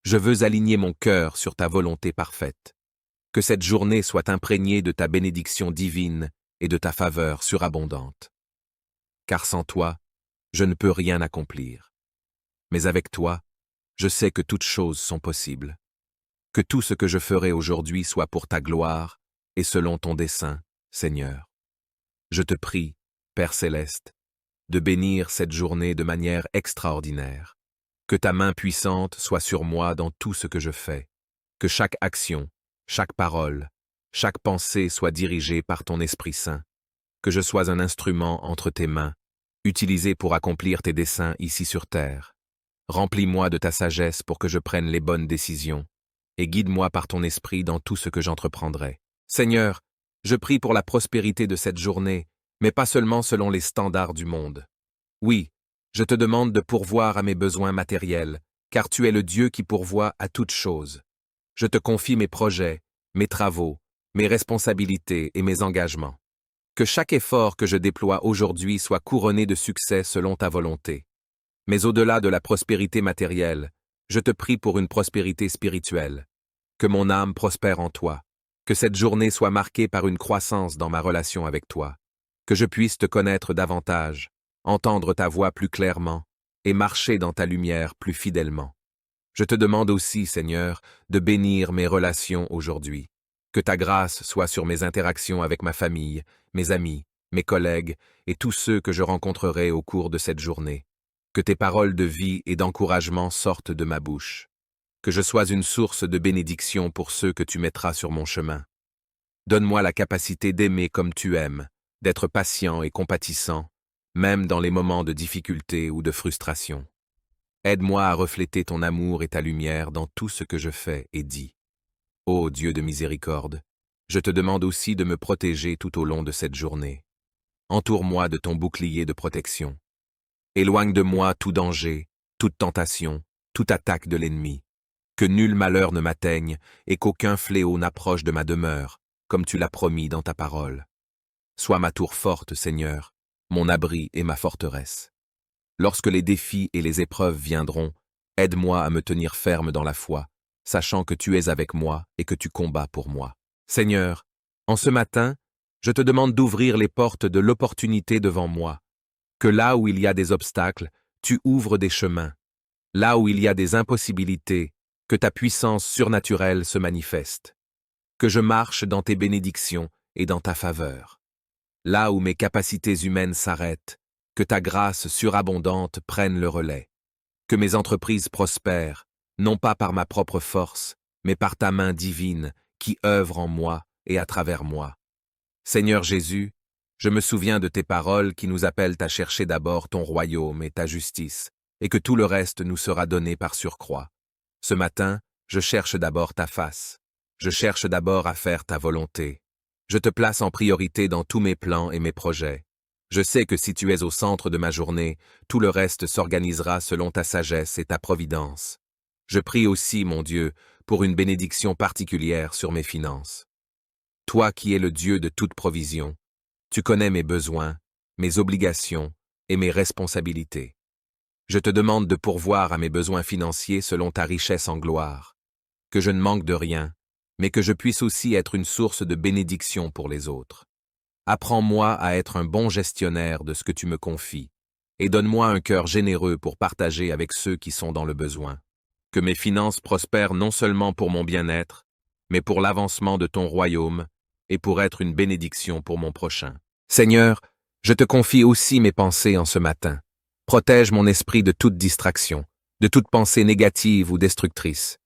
je veux aligner mon cœur sur ta volonté parfaite. Que cette journée soit imprégnée de ta bénédiction divine et de ta faveur surabondante. Car sans toi, je ne peux rien accomplir. Mais avec toi, je sais que toutes choses sont possibles. Que tout ce que je ferai aujourd'hui soit pour ta gloire et selon ton dessein, Seigneur. Je te prie, Père céleste, de bénir cette journée de manière extraordinaire. Que ta main puissante soit sur moi dans tout ce que je fais. Que chaque action, chaque parole, chaque pensée soit dirigée par ton Esprit Saint. Que je sois un instrument entre tes mains, utilisé pour accomplir tes desseins ici sur terre. Remplis-moi de ta sagesse pour que je prenne les bonnes décisions, et guide-moi par ton esprit dans tout ce que j'entreprendrai. Seigneur, je prie pour la prospérité de cette journée, mais pas seulement selon les standards du monde. Oui, je te demande de pourvoir à mes besoins matériels, car tu es le Dieu qui pourvoit à toutes choses. Je te confie mes projets, mes travaux, mes responsabilités et mes engagements. Que chaque effort que je déploie aujourd'hui soit couronné de succès selon ta volonté. Mais au-delà de la prospérité matérielle, je te prie pour une prospérité spirituelle. Que mon âme prospère en toi. Que cette journée soit marquée par une croissance dans ma relation avec toi. Que je puisse te connaître davantage, entendre ta voix plus clairement et marcher dans ta lumière plus fidèlement. Je te demande aussi, Seigneur, de bénir mes relations aujourd'hui. Que ta grâce soit sur mes interactions avec ma famille, mes amis, mes collègues et tous ceux que je rencontrerai au cours de cette journée. Que tes paroles de vie et d'encouragement sortent de ma bouche. Que je sois une source de bénédiction pour ceux que tu mettras sur mon chemin. Donne-moi la capacité d'aimer comme tu aimes, d'être patient et compatissant, même dans les moments de difficulté ou de frustration. Aide-moi à refléter ton amour et ta lumière dans tout ce que je fais et dis. Ô Dieu de miséricorde, je te demande aussi de me protéger tout au long de cette journée. Entoure-moi de ton bouclier de protection. Éloigne de moi tout danger, toute tentation, toute attaque de l'ennemi. Que nul malheur ne m'atteigne et qu'aucun fléau n'approche de ma demeure, comme tu l'as promis dans ta parole. Sois ma tour forte, Seigneur, mon abri et ma forteresse. Lorsque les défis et les épreuves viendront, aide-moi à me tenir ferme dans la foi, sachant que tu es avec moi et que tu combats pour moi. Seigneur, en ce matin, je te demande d'ouvrir les portes de l'opportunité devant moi. Que là où il y a des obstacles, tu ouvres des chemins. Là où il y a des impossibilités, que ta puissance surnaturelle se manifeste. Que je marche dans tes bénédictions et dans ta faveur. Là où mes capacités humaines s'arrêtent, que ta grâce surabondante prenne le relais. Que mes entreprises prospèrent, non pas par ma propre force, mais par ta main divine qui œuvre en moi et à travers moi. Seigneur Jésus, je me souviens de tes paroles qui nous appellent à chercher d'abord ton royaume et ta justice, et que tout le reste nous sera donné par surcroît. Ce matin, je cherche d'abord ta face. Je cherche d'abord à faire ta volonté. Je te place en priorité dans tous mes plans et mes projets. Je sais que si tu es au centre de ma journée, tout le reste s'organisera selon ta sagesse et ta providence. Je prie aussi, mon Dieu, pour une bénédiction particulière sur mes finances. Toi qui es le Dieu de toute provision, tu connais mes besoins, mes obligations et mes responsabilités. Je te demande de pourvoir à mes besoins financiers selon ta richesse en gloire. Que je ne manque de rien, mais que je puisse aussi être une source de bénédiction pour les autres. Apprends-moi à être un bon gestionnaire de ce que tu me confies, et donne-moi un cœur généreux pour partager avec ceux qui sont dans le besoin. Que mes finances prospèrent non seulement pour mon bien-être, mais pour l'avancement de ton royaume et pour être une bénédiction pour mon prochain. Seigneur, je te confie aussi mes pensées en ce matin. Protège mon esprit de toute distraction, de toute pensée négative ou destructrice.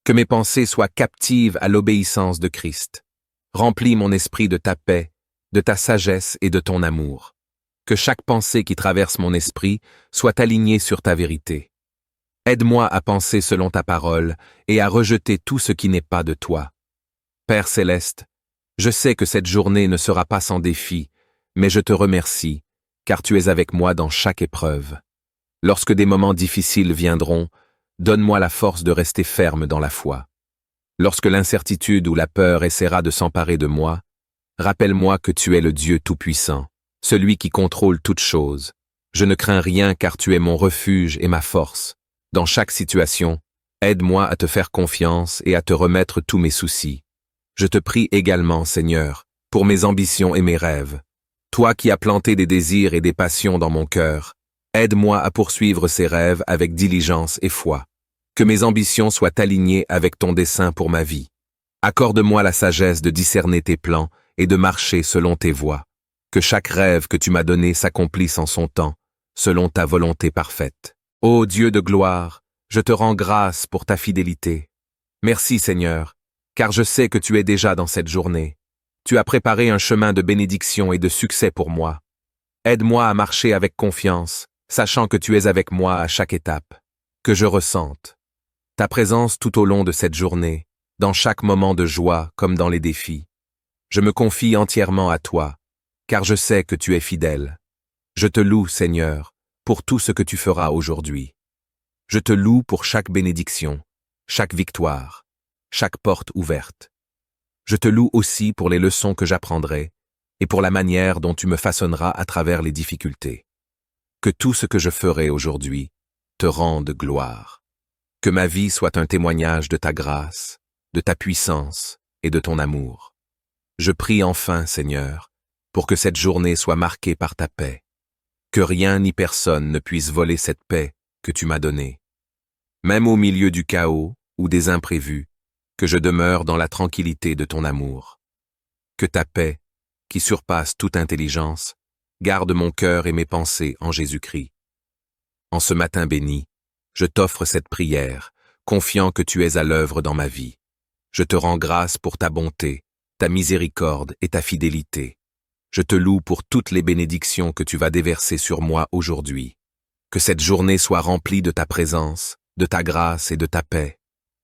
Que mes pensées soient captives à l'obéissance de Christ. Remplis mon esprit de ta paix, de ta sagesse et de ton amour. Que chaque pensée qui traverse mon esprit soit alignée sur ta vérité. Aide-moi à penser selon ta parole et à rejeter tout ce qui n'est pas de toi. Père céleste, je sais que cette journée ne sera pas sans défi, mais je te remercie, car tu es avec moi dans chaque épreuve. Lorsque des moments difficiles viendront, donne-moi la force de rester ferme dans la foi. Lorsque l'incertitude ou la peur essaiera de s'emparer de moi, rappelle-moi que tu es le Dieu Tout-Puissant, celui qui contrôle toutes choses. Je ne crains rien car tu es mon refuge et ma force. Dans chaque situation, aide-moi à te faire confiance et à te remettre tous mes soucis. Je te prie également, Seigneur, pour mes ambitions et mes rêves. Toi qui as planté des désirs et des passions dans mon cœur, aide-moi à poursuivre ces rêves avec diligence et foi. Que mes ambitions soient alignées avec ton dessein pour ma vie. Accorde-moi la sagesse de discerner tes plans et de marcher selon tes voies. Que chaque rêve que tu m'as donné s'accomplisse en son temps, selon ta volonté parfaite. Ô Dieu de gloire, je te rends grâce pour ta fidélité. Merci Seigneur, car je sais que tu es déjà dans cette journée. Tu as préparé un chemin de bénédiction et de succès pour moi. Aide-moi à marcher avec confiance, sachant que tu es avec moi à chaque étape. Que je ressente ta présence tout au long de cette journée, dans chaque moment de joie comme dans les défis. Je me confie entièrement à toi, car je sais que tu es fidèle. Je te loue, Seigneur, pour tout ce que tu feras aujourd'hui. Je te loue pour chaque bénédiction, chaque victoire, chaque porte ouverte. Je te loue aussi pour les leçons que j'apprendrai et pour la manière dont tu me façonneras à travers les difficultés. Que tout ce que je ferai aujourd'hui te rende gloire. Que ma vie soit un témoignage de ta grâce, de ta puissance et de ton amour. Je prie enfin, Seigneur, pour que cette journée soit marquée par ta paix. Que rien ni personne ne puisse voler cette paix que tu m'as donnée. Même au milieu du chaos ou des imprévus, que je demeure dans la tranquillité de ton amour. Que ta paix, qui surpasse toute intelligence, garde mon cœur et mes pensées en Jésus-Christ. En ce matin béni, je t'offre cette prière, confiant que tu es à l'œuvre dans ma vie. Je te rends grâce pour ta bonté, ta miséricorde et ta fidélité. Je te loue pour toutes les bénédictions que tu vas déverser sur moi aujourd'hui. Que cette journée soit remplie de ta présence, de ta grâce et de ta paix.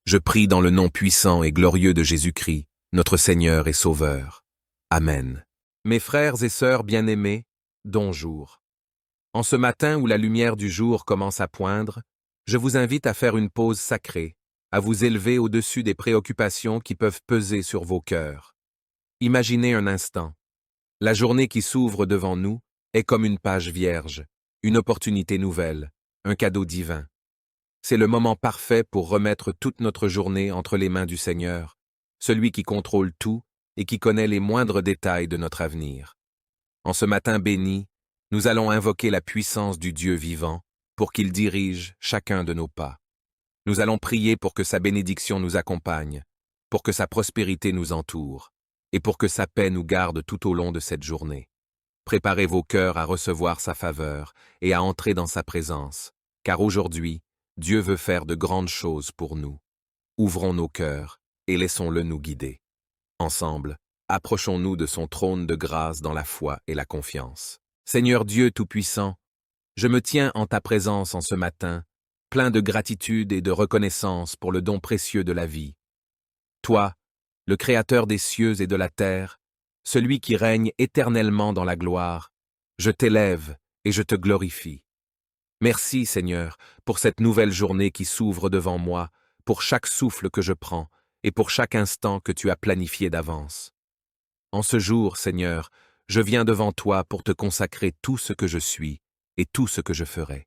Je prie dans le nom puissant et glorieux de Jésus-Christ, notre Seigneur et Sauveur. Amen. Mes frères et sœurs bien-aimés, bonjour. En ce matin où la lumière du jour commence à poindre, je vous invite à faire une pause sacrée, à vous élever au-dessus des préoccupations qui peuvent peser sur vos cœurs. Imaginez un instant. La journée qui s'ouvre devant nous est comme une page vierge, une opportunité nouvelle, un cadeau divin. C'est le moment parfait pour remettre toute notre journée entre les mains du Seigneur, celui qui contrôle tout et qui connaît les moindres détails de notre avenir. En ce matin béni, nous allons invoquer la puissance du Dieu vivant pour qu'il dirige chacun de nos pas. Nous allons prier pour que sa bénédiction nous accompagne, pour que sa prospérité nous entoure, et pour que sa paix nous garde tout au long de cette journée. Préparez vos cœurs à recevoir sa faveur et à entrer dans sa présence, car aujourd'hui, Dieu veut faire de grandes choses pour nous. Ouvrons nos cœurs et laissons-le nous guider. Ensemble, approchons-nous de son trône de grâce dans la foi et la confiance. Seigneur Dieu Tout-Puissant, je me tiens en ta présence en ce matin, plein de gratitude et de reconnaissance pour le don précieux de la vie. Toi, le Créateur des cieux et de la terre, celui qui règne éternellement dans la gloire, je t'élève et je te glorifie. Merci, Seigneur, pour cette nouvelle journée qui s'ouvre devant moi, pour chaque souffle que je prends et pour chaque instant que tu as planifié d'avance. En ce jour, Seigneur, je viens devant toi pour te consacrer tout ce que je suis et tout ce que je ferai.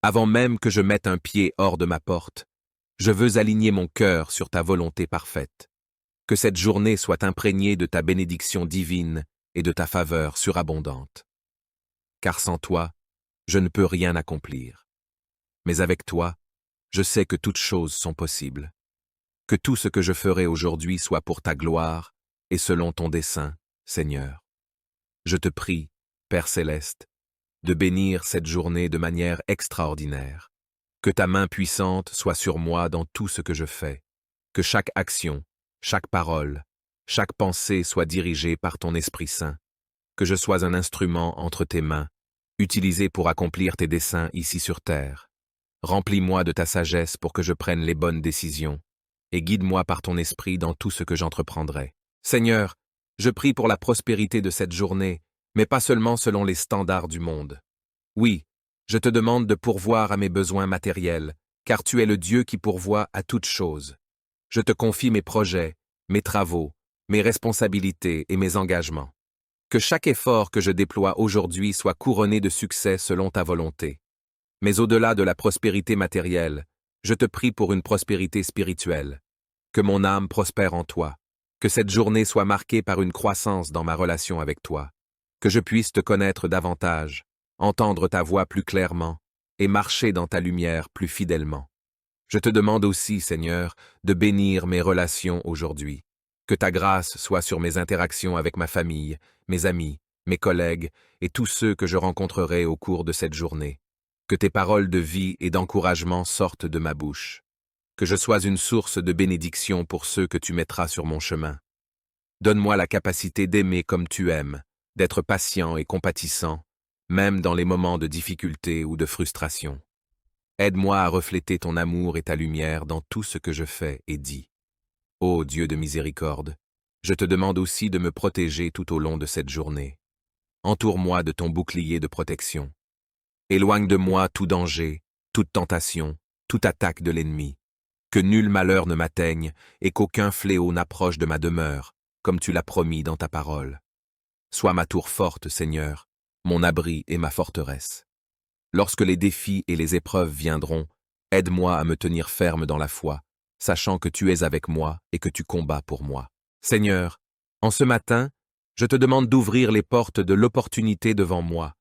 Avant même que je mette un pied hors de ma porte, je veux aligner mon cœur sur ta volonté parfaite. Que cette journée soit imprégnée de ta bénédiction divine et de ta faveur surabondante. Car sans toi, je ne peux rien accomplir. Mais avec toi, je sais que toutes choses sont possibles. Que tout ce que je ferai aujourd'hui soit pour ta gloire et selon ton dessein, Seigneur. Je te prie, Père céleste, de bénir cette journée de manière extraordinaire. Que ta main puissante soit sur moi dans tout ce que je fais. Que chaque action, chaque parole, chaque pensée soit dirigée par ton Esprit Saint. Que je sois un instrument entre tes mains, utilisé pour accomplir tes desseins ici sur terre. Remplis-moi de ta sagesse pour que je prenne les bonnes décisions, et guide-moi par ton esprit dans tout ce que j'entreprendrai. Seigneur, je prie pour la prospérité de cette journée, mais pas seulement selon les standards du monde. Oui, je te demande de pourvoir à mes besoins matériels, car tu es le Dieu qui pourvoit à toutes choses. Je te confie mes projets, mes travaux, mes responsabilités et mes engagements. Que chaque effort que je déploie aujourd'hui soit couronné de succès selon ta volonté. Mais au-delà de la prospérité matérielle, je te prie pour une prospérité spirituelle. Que mon âme prospère en toi. Que cette journée soit marquée par une croissance dans ma relation avec toi. Que je puisse te connaître davantage, entendre ta voix plus clairement et marcher dans ta lumière plus fidèlement. Je te demande aussi, Seigneur, de bénir mes relations aujourd'hui. Que ta grâce soit sur mes interactions avec ma famille, mes amis, mes collègues et tous ceux que je rencontrerai au cours de cette journée. Que tes paroles de vie et d'encouragement sortent de ma bouche. Que je sois une source de bénédiction pour ceux que tu mettras sur mon chemin. Donne-moi la capacité d'aimer comme tu aimes, d'être patient et compatissant, même dans les moments de difficulté ou de frustration. Aide-moi à refléter ton amour et ta lumière dans tout ce que je fais et dis. Ô Dieu de miséricorde, je te demande aussi de me protéger tout au long de cette journée. Entoure-moi de ton bouclier de protection. Éloigne de moi tout danger, toute tentation, toute attaque de l'ennemi. Que nul malheur ne m'atteigne et qu'aucun fléau n'approche de ma demeure, comme tu l'as promis dans ta parole. Sois ma tour forte, Seigneur, mon abri et ma forteresse. Lorsque les défis et les épreuves viendront, aide-moi à me tenir ferme dans la foi, sachant que tu es avec moi et que tu combats pour moi. Seigneur, en ce matin, je te demande d'ouvrir les portes de l'opportunité devant moi.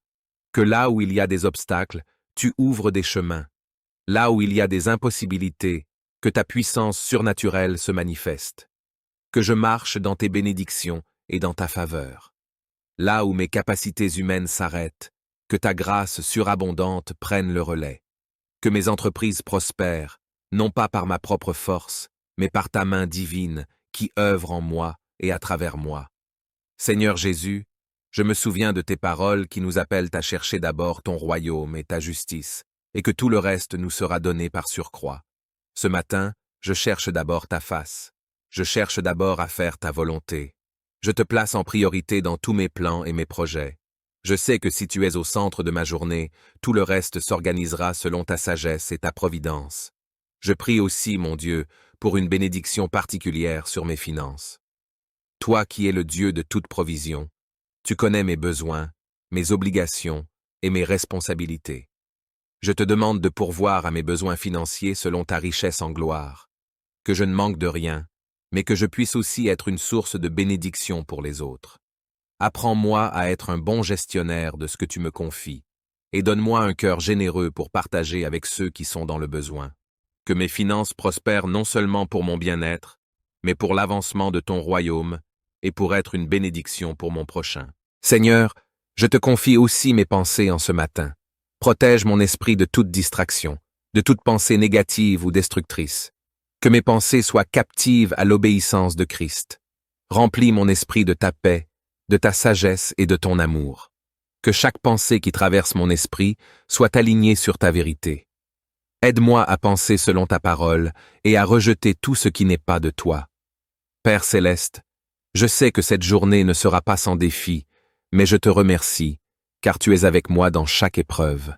Que là où il y a des obstacles, tu ouvres des chemins. Là où il y a des impossibilités, que ta puissance surnaturelle se manifeste. Que je marche dans tes bénédictions et dans ta faveur. Là où mes capacités humaines s'arrêtent, que ta grâce surabondante prenne le relais. Que mes entreprises prospèrent, non pas par ma propre force, mais par ta main divine qui œuvre en moi et à travers moi. Seigneur Jésus, je me souviens de tes paroles qui nous appellent à chercher d'abord ton royaume et ta justice, et que tout le reste nous sera donné par surcroît. Ce matin, je cherche d'abord ta face. Je cherche d'abord à faire ta volonté. Je te place en priorité dans tous mes plans et mes projets. Je sais que si tu es au centre de ma journée, tout le reste s'organisera selon ta sagesse et ta providence. Je prie aussi, mon Dieu, pour une bénédiction particulière sur mes finances. Toi qui es le Dieu de toute provision, tu connais mes besoins, mes obligations et mes responsabilités. Je te demande de pourvoir à mes besoins financiers selon ta richesse en gloire. Que je ne manque de rien, mais que je puisse aussi être une source de bénédiction pour les autres. Apprends-moi à être un bon gestionnaire de ce que tu me confies, et donne-moi un cœur généreux pour partager avec ceux qui sont dans le besoin. Que mes finances prospèrent non seulement pour mon bien-être, mais pour l'avancement de ton royaume et pour être une bénédiction pour mon prochain. Seigneur, je te confie aussi mes pensées en ce matin. Protège mon esprit de toute distraction, de toute pensée négative ou destructrice. Que mes pensées soient captives à l'obéissance de Christ. Remplis mon esprit de ta paix, de ta sagesse et de ton amour. Que chaque pensée qui traverse mon esprit soit alignée sur ta vérité. Aide-moi à penser selon ta parole et à rejeter tout ce qui n'est pas de toi. Père céleste, je sais que cette journée ne sera pas sans défi, mais je te remercie, car tu es avec moi dans chaque épreuve.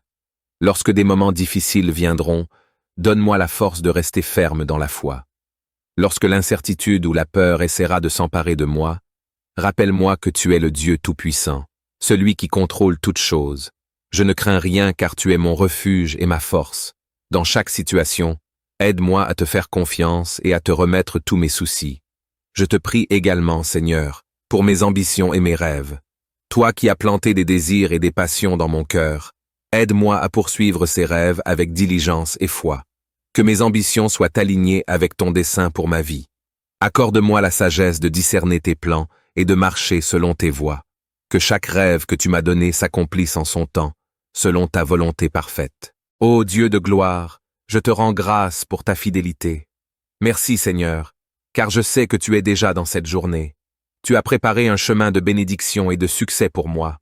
Lorsque des moments difficiles viendront, donne-moi la force de rester ferme dans la foi. Lorsque l'incertitude ou la peur essaiera de s'emparer de moi, rappelle-moi que tu es le Dieu Tout-Puissant, celui qui contrôle toutes choses. Je ne crains rien car tu es mon refuge et ma force. Dans chaque situation, aide-moi à te faire confiance et à te remettre tous mes soucis. Je te prie également, Seigneur, pour mes ambitions et mes rêves. Toi qui as planté des désirs et des passions dans mon cœur, aide-moi à poursuivre ces rêves avec diligence et foi. Que mes ambitions soient alignées avec ton dessein pour ma vie. Accorde-moi la sagesse de discerner tes plans et de marcher selon tes voies. Que chaque rêve que tu m'as donné s'accomplisse en son temps, selon ta volonté parfaite. Ô Dieu de gloire, je te rends grâce pour ta fidélité. Merci Seigneur, car je sais que tu es déjà dans cette journée. Tu as préparé un chemin de bénédiction et de succès pour moi.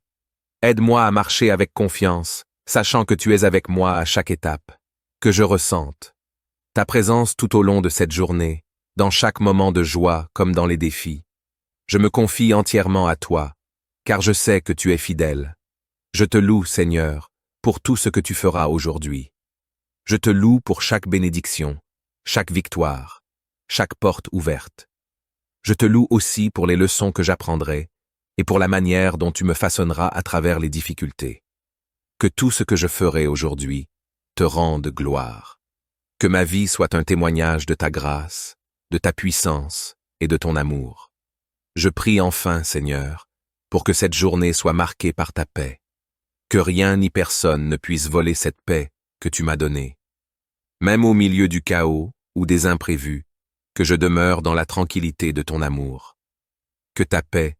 Aide-moi à marcher avec confiance, sachant que tu es avec moi à chaque étape. Que je ressente ta présence tout au long de cette journée, dans chaque moment de joie comme dans les défis. Je me confie entièrement à toi, car je sais que tu es fidèle. Je te loue, Seigneur, pour tout ce que tu feras aujourd'hui. Je te loue pour chaque bénédiction, chaque victoire, chaque porte ouverte. Je te loue aussi pour les leçons que j'apprendrai et pour la manière dont tu me façonneras à travers les difficultés. Que tout ce que je ferai aujourd'hui te rende gloire. Que ma vie soit un témoignage de ta grâce, de ta puissance et de ton amour. Je prie enfin, Seigneur, pour que cette journée soit marquée par ta paix. Que rien ni personne ne puisse voler cette paix que tu m'as donnée. Même au milieu du chaos ou des imprévus, que je demeure dans la tranquillité de ton amour. Que ta paix,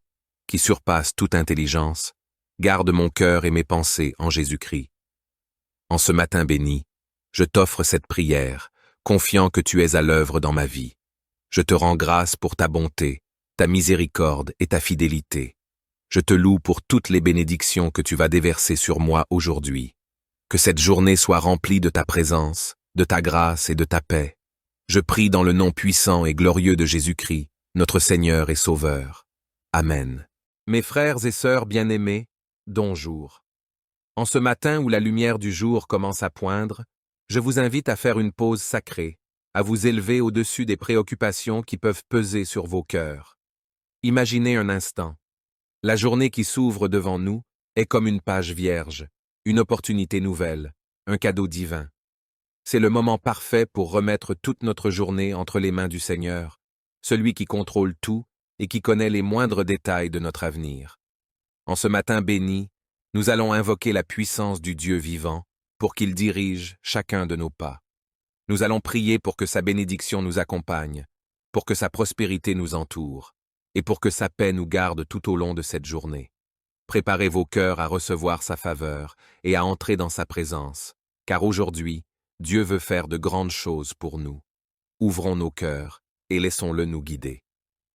qui surpasse toute intelligence, garde mon cœur et mes pensées en Jésus-Christ. En ce matin béni, je t'offre cette prière, confiant que tu es à l'œuvre dans ma vie. Je te rends grâce pour ta bonté, ta miséricorde et ta fidélité. Je te loue pour toutes les bénédictions que tu vas déverser sur moi aujourd'hui. Que cette journée soit remplie de ta présence, de ta grâce et de ta paix. Je prie dans le nom puissant et glorieux de Jésus-Christ, notre Seigneur et Sauveur. Amen. Mes frères et sœurs bien-aimés, bonjour. En ce matin où la lumière du jour commence à poindre, je vous invite à faire une pause sacrée, à vous élever au-dessus des préoccupations qui peuvent peser sur vos cœurs. Imaginez un instant. La journée qui s'ouvre devant nous est comme une page vierge, une opportunité nouvelle, un cadeau divin. C'est le moment parfait pour remettre toute notre journée entre les mains du Seigneur, celui qui contrôle tout et qui connaît les moindres détails de notre avenir. En ce matin béni, nous allons invoquer la puissance du Dieu vivant pour qu'il dirige chacun de nos pas. Nous allons prier pour que sa bénédiction nous accompagne, pour que sa prospérité nous entoure, et pour que sa paix nous garde tout au long de cette journée. Préparez vos cœurs à recevoir sa faveur et à entrer dans sa présence, car aujourd'hui, Dieu veut faire de grandes choses pour nous. Ouvrons nos cœurs et laissons-le nous guider.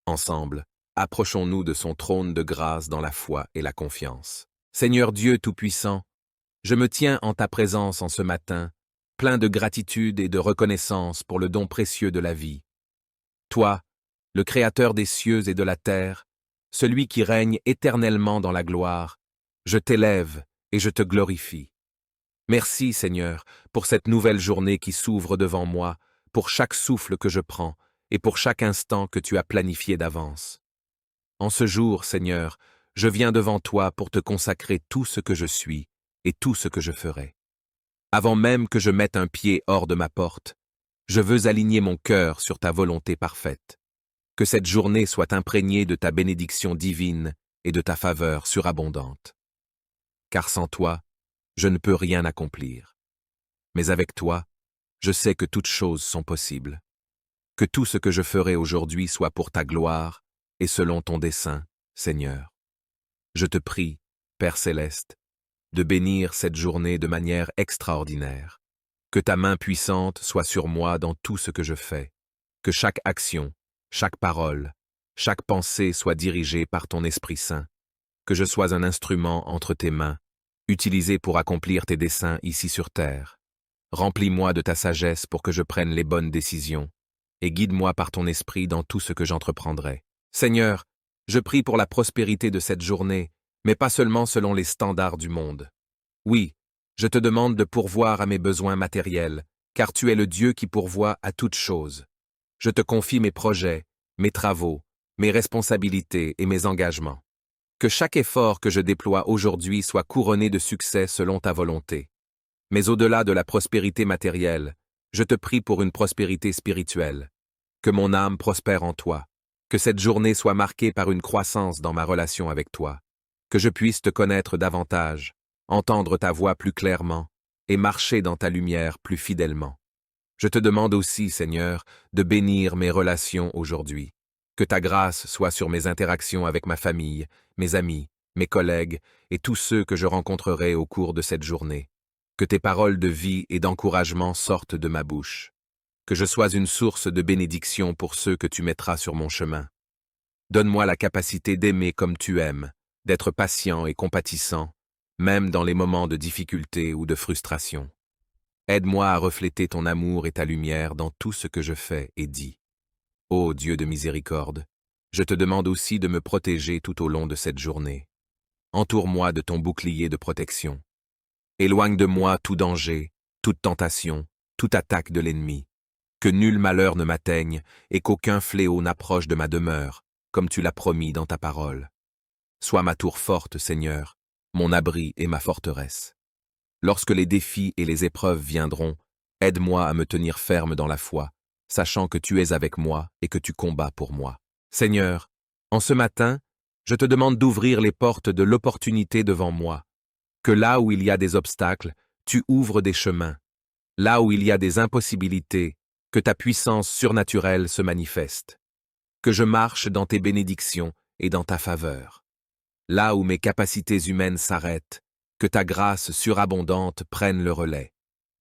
Ensemble, approchons-nous de son trône de grâce dans la foi et la confiance. Seigneur Dieu Tout-Puissant, je me tiens en ta présence en ce matin, plein de gratitude et de reconnaissance pour le don précieux de la vie. Toi, le Créateur des cieux et de la terre, celui qui règne éternellement dans la gloire, je t'élève et je te glorifie. Merci, Seigneur, pour cette nouvelle journée qui s'ouvre devant moi, pour chaque souffle que je prends et pour chaque instant que tu as planifié d'avance. En ce jour, Seigneur, je viens devant toi pour te consacrer tout ce que je suis et tout ce que je ferai. Avant même que je mette un pied hors de ma porte, je veux aligner mon cœur sur ta volonté parfaite. Que cette journée soit imprégnée de ta bénédiction divine et de ta faveur surabondante. Car sans toi, je ne peux rien accomplir. Mais avec toi, je sais que toutes choses sont possibles. Que tout ce que je ferai aujourd'hui soit pour ta gloire et selon ton dessein, Seigneur. Je te prie, Père céleste, de bénir cette journée de manière extraordinaire. Que ta main puissante soit sur moi dans tout ce que je fais. Que chaque action, chaque parole, chaque pensée soit dirigée par ton Esprit Saint. Que je sois un instrument entre tes mains, utilisé pour accomplir tes desseins ici sur terre. Remplis-moi de ta sagesse pour que je prenne les bonnes décisions et guide-moi par ton esprit dans tout ce que j'entreprendrai. Seigneur, je prie pour la prospérité de cette journée, mais pas seulement selon les standards du monde. Oui, je te demande de pourvoir à mes besoins matériels, car tu es le Dieu qui pourvoit à toutes choses. Je te confie mes projets, mes travaux, mes responsabilités et mes engagements. Que chaque effort que je déploie aujourd'hui soit couronné de succès selon ta volonté. Mais au-delà de la prospérité matérielle, je te prie pour une prospérité spirituelle. Que mon âme prospère en toi. Que cette journée soit marquée par une croissance dans ma relation avec toi. Que je puisse te connaître davantage, entendre ta voix plus clairement et marcher dans ta lumière plus fidèlement. Je te demande aussi, Seigneur, de bénir mes relations aujourd'hui. Que ta grâce soit sur mes interactions avec ma famille, mes amis, mes collègues et tous ceux que je rencontrerai au cours de cette journée. Que tes paroles de vie et d'encouragement sortent de ma bouche. Que je sois une source de bénédiction pour ceux que tu mettras sur mon chemin. Donne-moi la capacité d'aimer comme tu aimes, d'être patient et compatissant, même dans les moments de difficulté ou de frustration. Aide-moi à refléter ton amour et ta lumière dans tout ce que je fais et dis. Ô Dieu de miséricorde, je te demande aussi de me protéger tout au long de cette journée. Entoure-moi de ton bouclier de protection. Éloigne de moi tout danger, toute tentation, toute attaque de l'ennemi. Que nul malheur ne m'atteigne et qu'aucun fléau n'approche de ma demeure, comme tu l'as promis dans ta parole. Sois ma tour forte, Seigneur, mon abri et ma forteresse. Lorsque les défis et les épreuves viendront, aide-moi à me tenir ferme dans la foi, sachant que tu es avec moi et que tu combats pour moi. Seigneur, en ce matin, je te demande d'ouvrir les portes de l'opportunité devant moi. Que là où il y a des obstacles, tu ouvres des chemins. Là où il y a des impossibilités, que ta puissance surnaturelle se manifeste. Que je marche dans tes bénédictions et dans ta faveur. Là où mes capacités humaines s'arrêtent, que ta grâce surabondante prenne le relais.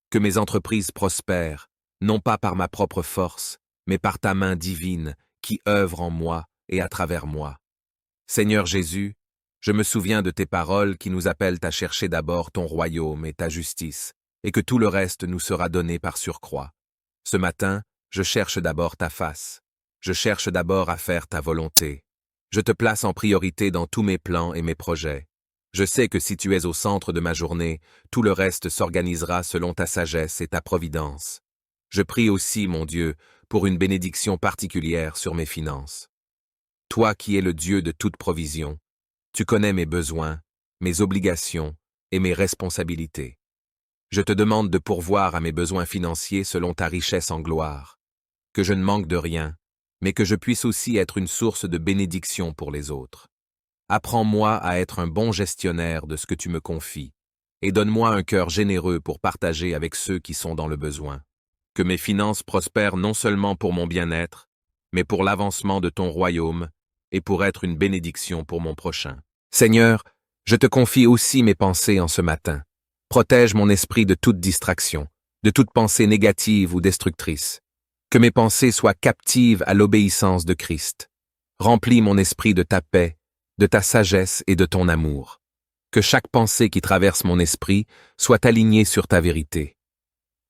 Que mes entreprises prospèrent, non pas par ma propre force, mais par ta main divine qui œuvre en moi et à travers moi. Seigneur Jésus, je me souviens de tes paroles qui nous appellent à chercher d'abord ton royaume et ta justice, et que tout le reste nous sera donné par surcroît. Ce matin, je cherche d'abord ta face. Je cherche d'abord à faire ta volonté. Je te place en priorité dans tous mes plans et mes projets. Je sais que si tu es au centre de ma journée, tout le reste s'organisera selon ta sagesse et ta providence. Je prie aussi, mon Dieu, pour une bénédiction particulière sur mes finances. Toi qui es le Dieu de toute provision, tu connais mes besoins, mes obligations et mes responsabilités. Je te demande de pourvoir à mes besoins financiers selon ta richesse en gloire. Que je ne manque de rien, mais que je puisse aussi être une source de bénédiction pour les autres. Apprends-moi à être un bon gestionnaire de ce que tu me confies, et donne-moi un cœur généreux pour partager avec ceux qui sont dans le besoin. Que mes finances prospèrent non seulement pour mon bien-être, mais pour l'avancement de ton royaume et pour être une bénédiction pour mon prochain. Seigneur, je te confie aussi mes pensées en ce matin. Protège mon esprit de toute distraction, de toute pensée négative ou destructrice. Que mes pensées soient captives à l'obéissance de Christ. Remplis mon esprit de ta paix, de ta sagesse et de ton amour. Que chaque pensée qui traverse mon esprit soit alignée sur ta vérité.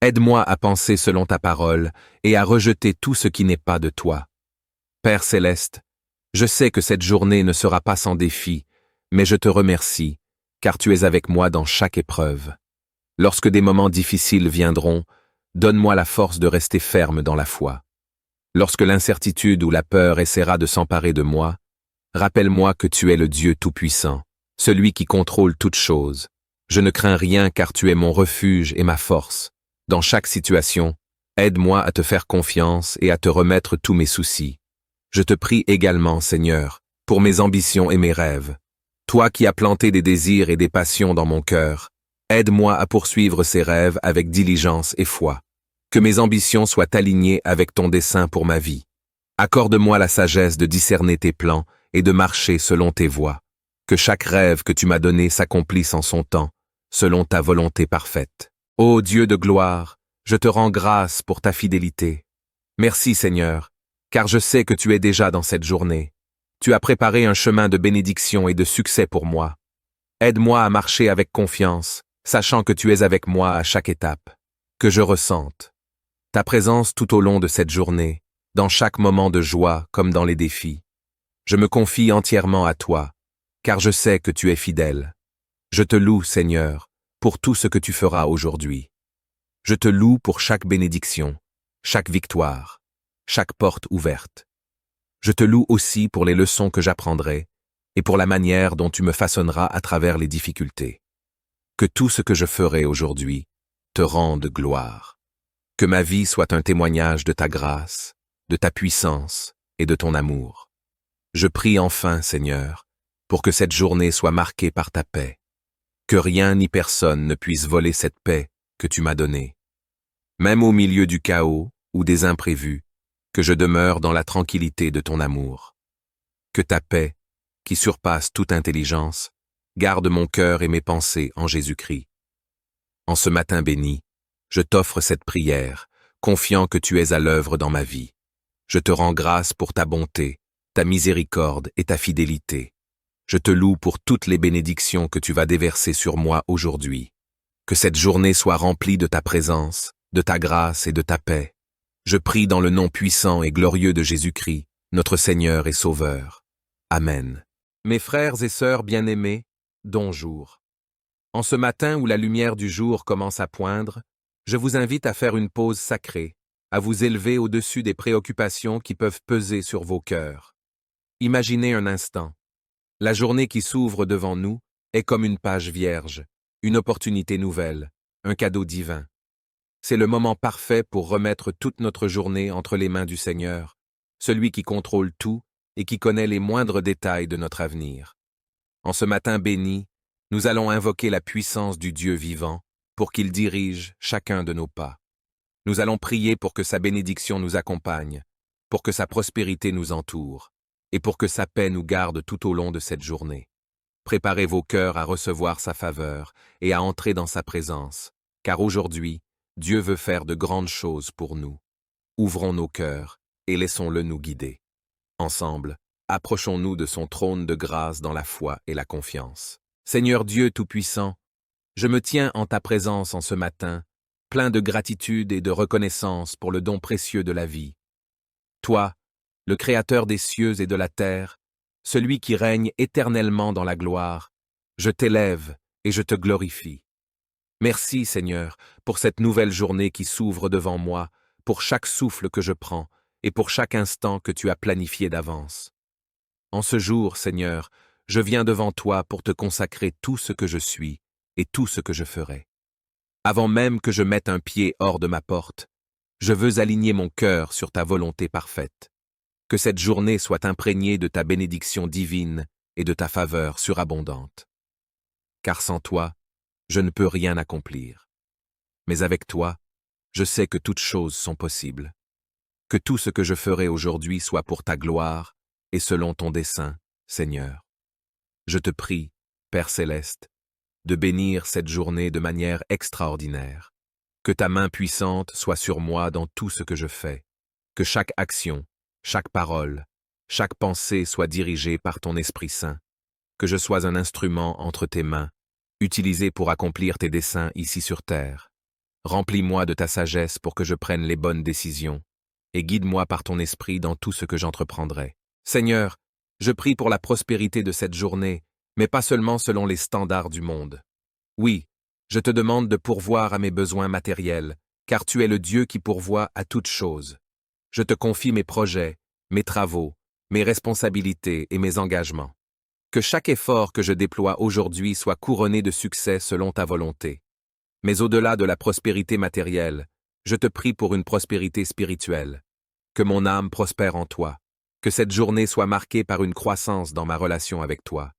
Aide-moi à penser selon ta parole et à rejeter tout ce qui n'est pas de toi. Père céleste, je sais que cette journée ne sera pas sans défi, mais je te remercie, car tu es avec moi dans chaque épreuve. Lorsque des moments difficiles viendront, donne-moi la force de rester ferme dans la foi. Lorsque l'incertitude ou la peur essaiera de s'emparer de moi, rappelle-moi que tu es le Dieu Tout-Puissant, celui qui contrôle toutes choses. Je ne crains rien car tu es mon refuge et ma force. Dans chaque situation, aide-moi à te faire confiance et à te remettre tous mes soucis. Je te prie également, Seigneur, pour mes ambitions et mes rêves. Toi qui as planté des désirs et des passions dans mon cœur, aide-moi à poursuivre ces rêves avec diligence et foi. Que mes ambitions soient alignées avec ton dessein pour ma vie. Accorde-moi la sagesse de discerner tes plans et de marcher selon tes voies. Que chaque rêve que tu m'as donné s'accomplisse en son temps, selon ta volonté parfaite. Ô Dieu de gloire, je te rends grâce pour ta fidélité. Merci Seigneur, car je sais que tu es déjà dans cette journée. Tu as préparé un chemin de bénédiction et de succès pour moi. Aide-moi à marcher avec confiance, sachant que tu es avec moi à chaque étape. Que je ressente ta présence tout au long de cette journée, dans chaque moment de joie comme dans les défis. Je me confie entièrement à toi, car je sais que tu es fidèle. Je te loue, Seigneur, pour tout ce que tu feras aujourd'hui. Je te loue pour chaque bénédiction, chaque victoire, chaque porte ouverte. Je te loue aussi pour les leçons que j'apprendrai et pour la manière dont tu me façonneras à travers les difficultés. Que tout ce que je ferai aujourd'hui te rende gloire. Que ma vie soit un témoignage de ta grâce, de ta puissance et de ton amour. Je prie enfin, Seigneur, pour que cette journée soit marquée par ta paix. Que rien ni personne ne puisse voler cette paix que tu m'as donnée. Même au milieu du chaos ou des imprévus, que je demeure dans la tranquillité de ton amour. Que ta paix, qui surpasse toute intelligence, garde mon cœur et mes pensées en Jésus-Christ. En ce matin béni, je t'offre cette prière, confiant que tu es à l'œuvre dans ma vie. Je te rends grâce pour ta bonté, ta miséricorde et ta fidélité. Je te loue pour toutes les bénédictions que tu vas déverser sur moi aujourd'hui. Que cette journée soit remplie de ta présence, de ta grâce et de ta paix. Je prie dans le nom puissant et glorieux de Jésus-Christ, notre Seigneur et Sauveur. Amen. Mes frères et sœurs bien-aimés, bonjour. En ce matin où la lumière du jour commence à poindre, je vous invite à faire une pause sacrée, à vous élever au-dessus des préoccupations qui peuvent peser sur vos cœurs. Imaginez un instant. La journée qui s'ouvre devant nous est comme une page vierge, une opportunité nouvelle, un cadeau divin. C'est le moment parfait pour remettre toute notre journée entre les mains du Seigneur, celui qui contrôle tout et qui connaît les moindres détails de notre avenir. En ce matin béni, nous allons invoquer la puissance du Dieu vivant pour qu'il dirige chacun de nos pas. Nous allons prier pour que sa bénédiction nous accompagne, pour que sa prospérité nous entoure, et pour que sa paix nous garde tout au long de cette journée. Préparez vos cœurs à recevoir sa faveur et à entrer dans sa présence, car aujourd'hui, Dieu veut faire de grandes choses pour nous. Ouvrons nos cœurs et laissons-le nous guider. Ensemble, approchons-nous de son trône de grâce dans la foi et la confiance. Seigneur Dieu Tout-Puissant, je me tiens en ta présence en ce matin, plein de gratitude et de reconnaissance pour le don précieux de la vie. Toi, le Créateur des cieux et de la terre, celui qui règne éternellement dans la gloire, je t'élève et je te glorifie. Merci, Seigneur, pour cette nouvelle journée qui s'ouvre devant moi, pour chaque souffle que je prends et pour chaque instant que tu as planifié d'avance. En ce jour, Seigneur, je viens devant toi pour te consacrer tout ce que je suis et tout ce que je ferai. Avant même que je mette un pied hors de ma porte, je veux aligner mon cœur sur ta volonté parfaite. Que cette journée soit imprégnée de ta bénédiction divine et de ta faveur surabondante. Car sans toi, je ne peux rien accomplir. Mais avec toi, je sais que toutes choses sont possibles. Que tout ce que je ferai aujourd'hui soit pour ta gloire et selon ton dessein, Seigneur. Je te prie, Père céleste, de bénir cette journée de manière extraordinaire. Que ta main puissante soit sur moi dans tout ce que je fais. Que chaque action, chaque parole, chaque pensée soit dirigée par ton Esprit Saint. Que je sois un instrument entre tes mains, utilisé pour accomplir tes desseins ici sur terre. Remplis-moi de ta sagesse pour que je prenne les bonnes décisions, et guide-moi par ton esprit dans tout ce que j'entreprendrai. Seigneur, je prie pour la prospérité de cette journée, mais pas seulement selon les standards du monde. Oui, je te demande de pourvoir à mes besoins matériels, car tu es le Dieu qui pourvoit à toutes choses. Je te confie mes projets, mes travaux, mes responsabilités et mes engagements. Que chaque effort que je déploie aujourd'hui soit couronné de succès selon ta volonté. Mais au-delà de la prospérité matérielle, je te prie pour une prospérité spirituelle. Que mon âme prospère en toi. Que cette journée soit marquée par une croissance dans ma relation avec toi.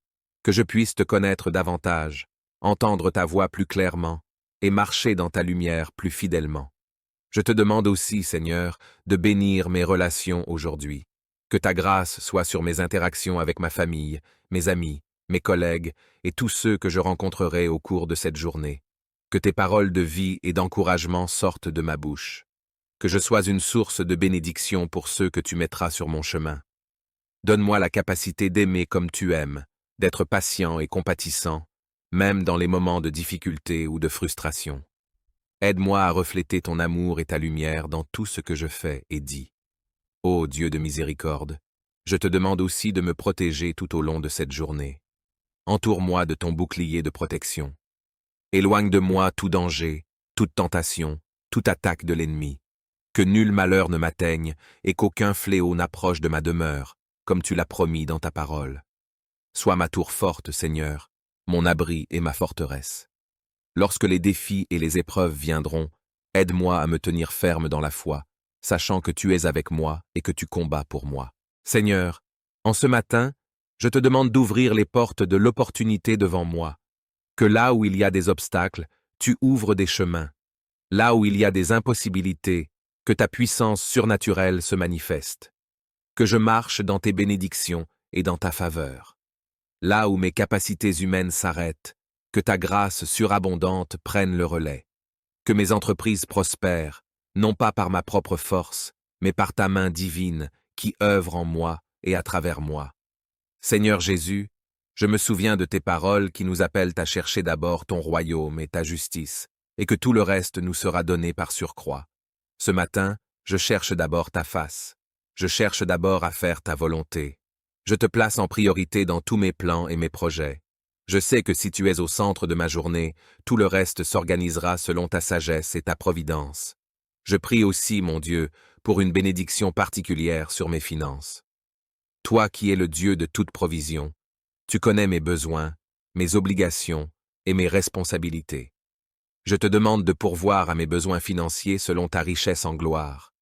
Que je puisse te connaître davantage, entendre ta voix plus clairement et marcher dans ta lumière plus fidèlement. Je te demande aussi, Seigneur, de bénir mes relations aujourd'hui. Que ta grâce soit sur mes interactions avec ma famille, mes amis, mes collègues et tous ceux que je rencontrerai au cours de cette journée. Que tes paroles de vie et d'encouragement sortent de ma bouche. Que je sois une source de bénédiction pour ceux que tu mettras sur mon chemin. Donne-moi la capacité d'aimer comme tu aimes, d'être patient et compatissant, même dans les moments de difficulté ou de frustration. Aide-moi à refléter ton amour et ta lumière dans tout ce que je fais et dis. Ô Dieu de miséricorde, je te demande aussi de me protéger tout au long de cette journée. Entoure-moi de ton bouclier de protection. Éloigne de moi tout danger, toute tentation, toute attaque de l'ennemi. Que nul malheur ne m'atteigne et qu'aucun fléau n'approche de ma demeure, comme tu l'as promis dans ta parole. Sois ma tour forte, Seigneur, mon abri et ma forteresse. Lorsque les défis et les épreuves viendront, aide-moi à me tenir ferme dans la foi, sachant que tu es avec moi et que tu combats pour moi. Seigneur, en ce matin, je te demande d'ouvrir les portes de l'opportunité devant moi, que là où il y a des obstacles, tu ouvres des chemins. Là où il y a des impossibilités, que ta puissance surnaturelle se manifeste. Que je marche dans tes bénédictions et dans ta faveur. Là où mes capacités humaines s'arrêtent, que ta grâce surabondante prenne le relais. Que mes entreprises prospèrent, non pas par ma propre force, mais par ta main divine qui œuvre en moi et à travers moi. Seigneur Jésus, je me souviens de tes paroles qui nous appellent à chercher d'abord ton royaume et ta justice, et que tout le reste nous sera donné par surcroît. Ce matin, je cherche d'abord ta face. Je cherche d'abord à faire ta volonté. Je te place en priorité dans tous mes plans et mes projets. Je sais que si tu es au centre de ma journée, tout le reste s'organisera selon ta sagesse et ta providence. Je prie aussi, mon Dieu, pour une bénédiction particulière sur mes finances. Toi qui es le Dieu de toute provision, tu connais mes besoins, mes obligations et mes responsabilités. Je te demande de pourvoir à mes besoins financiers selon ta richesse en gloire,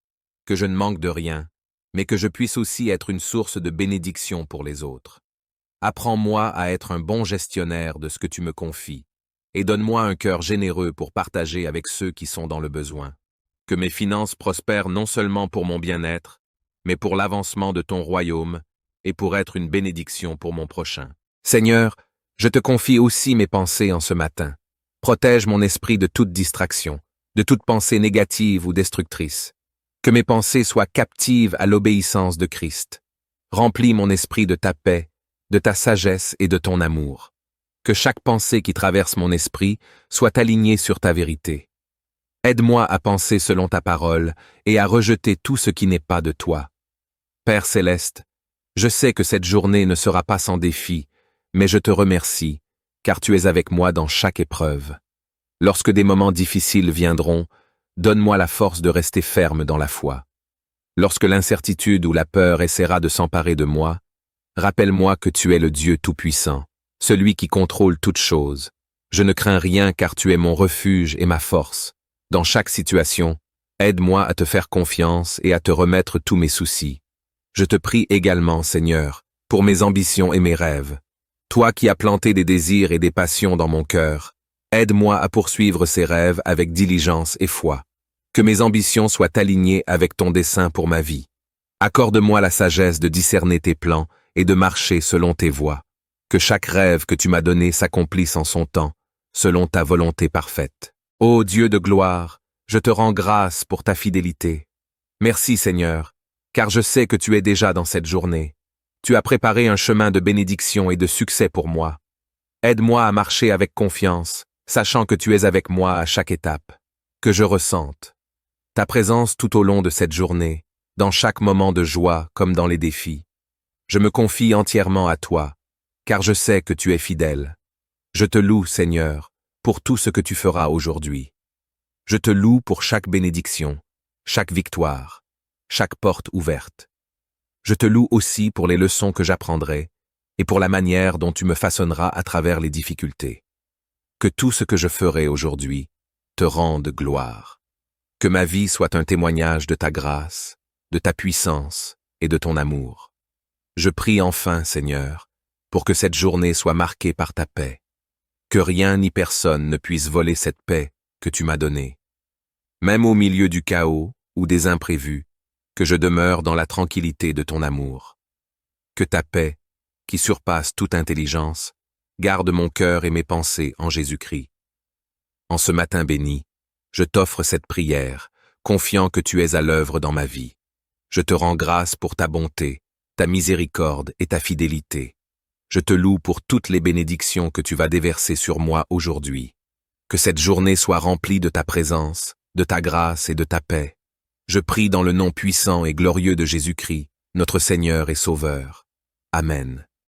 que je ne manque de rien, mais que je puisse aussi être une source de bénédiction pour les autres. Apprends-moi à être un bon gestionnaire de ce que tu me confies, et donne-moi un cœur généreux pour partager avec ceux qui sont dans le besoin. Que mes finances prospèrent non seulement pour mon bien-être, mais pour l'avancement de ton royaume et pour être une bénédiction pour mon prochain. Seigneur, je te confie aussi mes pensées en ce matin. Protège mon esprit de toute distraction, de toute pensée négative ou destructrice. Que mes pensées soient captives à l'obéissance de Christ. Remplis mon esprit de ta paix, de ta sagesse et de ton amour. Que chaque pensée qui traverse mon esprit soit alignée sur ta vérité. Aide-moi à penser selon ta parole et à rejeter tout ce qui n'est pas de toi. Père céleste, je sais que cette journée ne sera pas sans défi, mais je te remercie, car tu es avec moi dans chaque épreuve. Lorsque des moments difficiles viendront, donne-moi la force de rester ferme dans la foi. Lorsque l'incertitude ou la peur essaiera de s'emparer de moi, rappelle-moi que tu es le Dieu Tout-Puissant, celui qui contrôle toutes choses. Je ne crains rien car tu es mon refuge et ma force. Dans chaque situation, aide-moi à te faire confiance et à te remettre tous mes soucis. Je te prie également, Seigneur, pour mes ambitions et mes rêves. Toi qui as planté des désirs et des passions dans mon cœur, aide-moi à poursuivre ces rêves avec diligence et foi. Que mes ambitions soient alignées avec ton dessein pour ma vie. Accorde-moi la sagesse de discerner tes plans et de marcher selon tes voies. Que chaque rêve que tu m'as donné s'accomplisse en son temps, selon ta volonté parfaite. Ô Dieu de gloire, je te rends grâce pour ta fidélité. Merci Seigneur, car je sais que tu es déjà dans cette journée. Tu as préparé un chemin de bénédiction et de succès pour moi. Aide-moi à marcher avec confiance, sachant que tu es avec moi à chaque étape. Que je ressente ta présence tout au long de cette journée, dans chaque moment de joie comme dans les défis. Je me confie entièrement à toi, car je sais que tu es fidèle. Je te loue, Seigneur, pour tout ce que tu feras aujourd'hui. Je te loue pour chaque bénédiction, chaque victoire, chaque porte ouverte. Je te loue aussi pour les leçons que j'apprendrai et pour la manière dont tu me façonneras à travers les difficultés. Que tout ce que je ferai aujourd'hui te rende gloire. Que ma vie soit un témoignage de ta grâce, de ta puissance et de ton amour. Je prie enfin, Seigneur, pour que cette journée soit marquée par ta paix. Que rien ni personne ne puisse voler cette paix que tu m'as donnée. Même au milieu du chaos ou des imprévus, que je demeure dans la tranquillité de ton amour. Que ta paix, qui surpasse toute intelligence, garde mon cœur et mes pensées en Jésus-Christ. En ce matin béni, je t'offre cette prière, confiant que tu es à l'œuvre dans ma vie. Je te rends grâce pour ta bonté, ta miséricorde et ta fidélité. Je te loue pour toutes les bénédictions que tu vas déverser sur moi aujourd'hui. Que cette journée soit remplie de ta présence, de ta grâce et de ta paix. Je prie dans le nom puissant et glorieux de Jésus-Christ, notre Seigneur et Sauveur. Amen.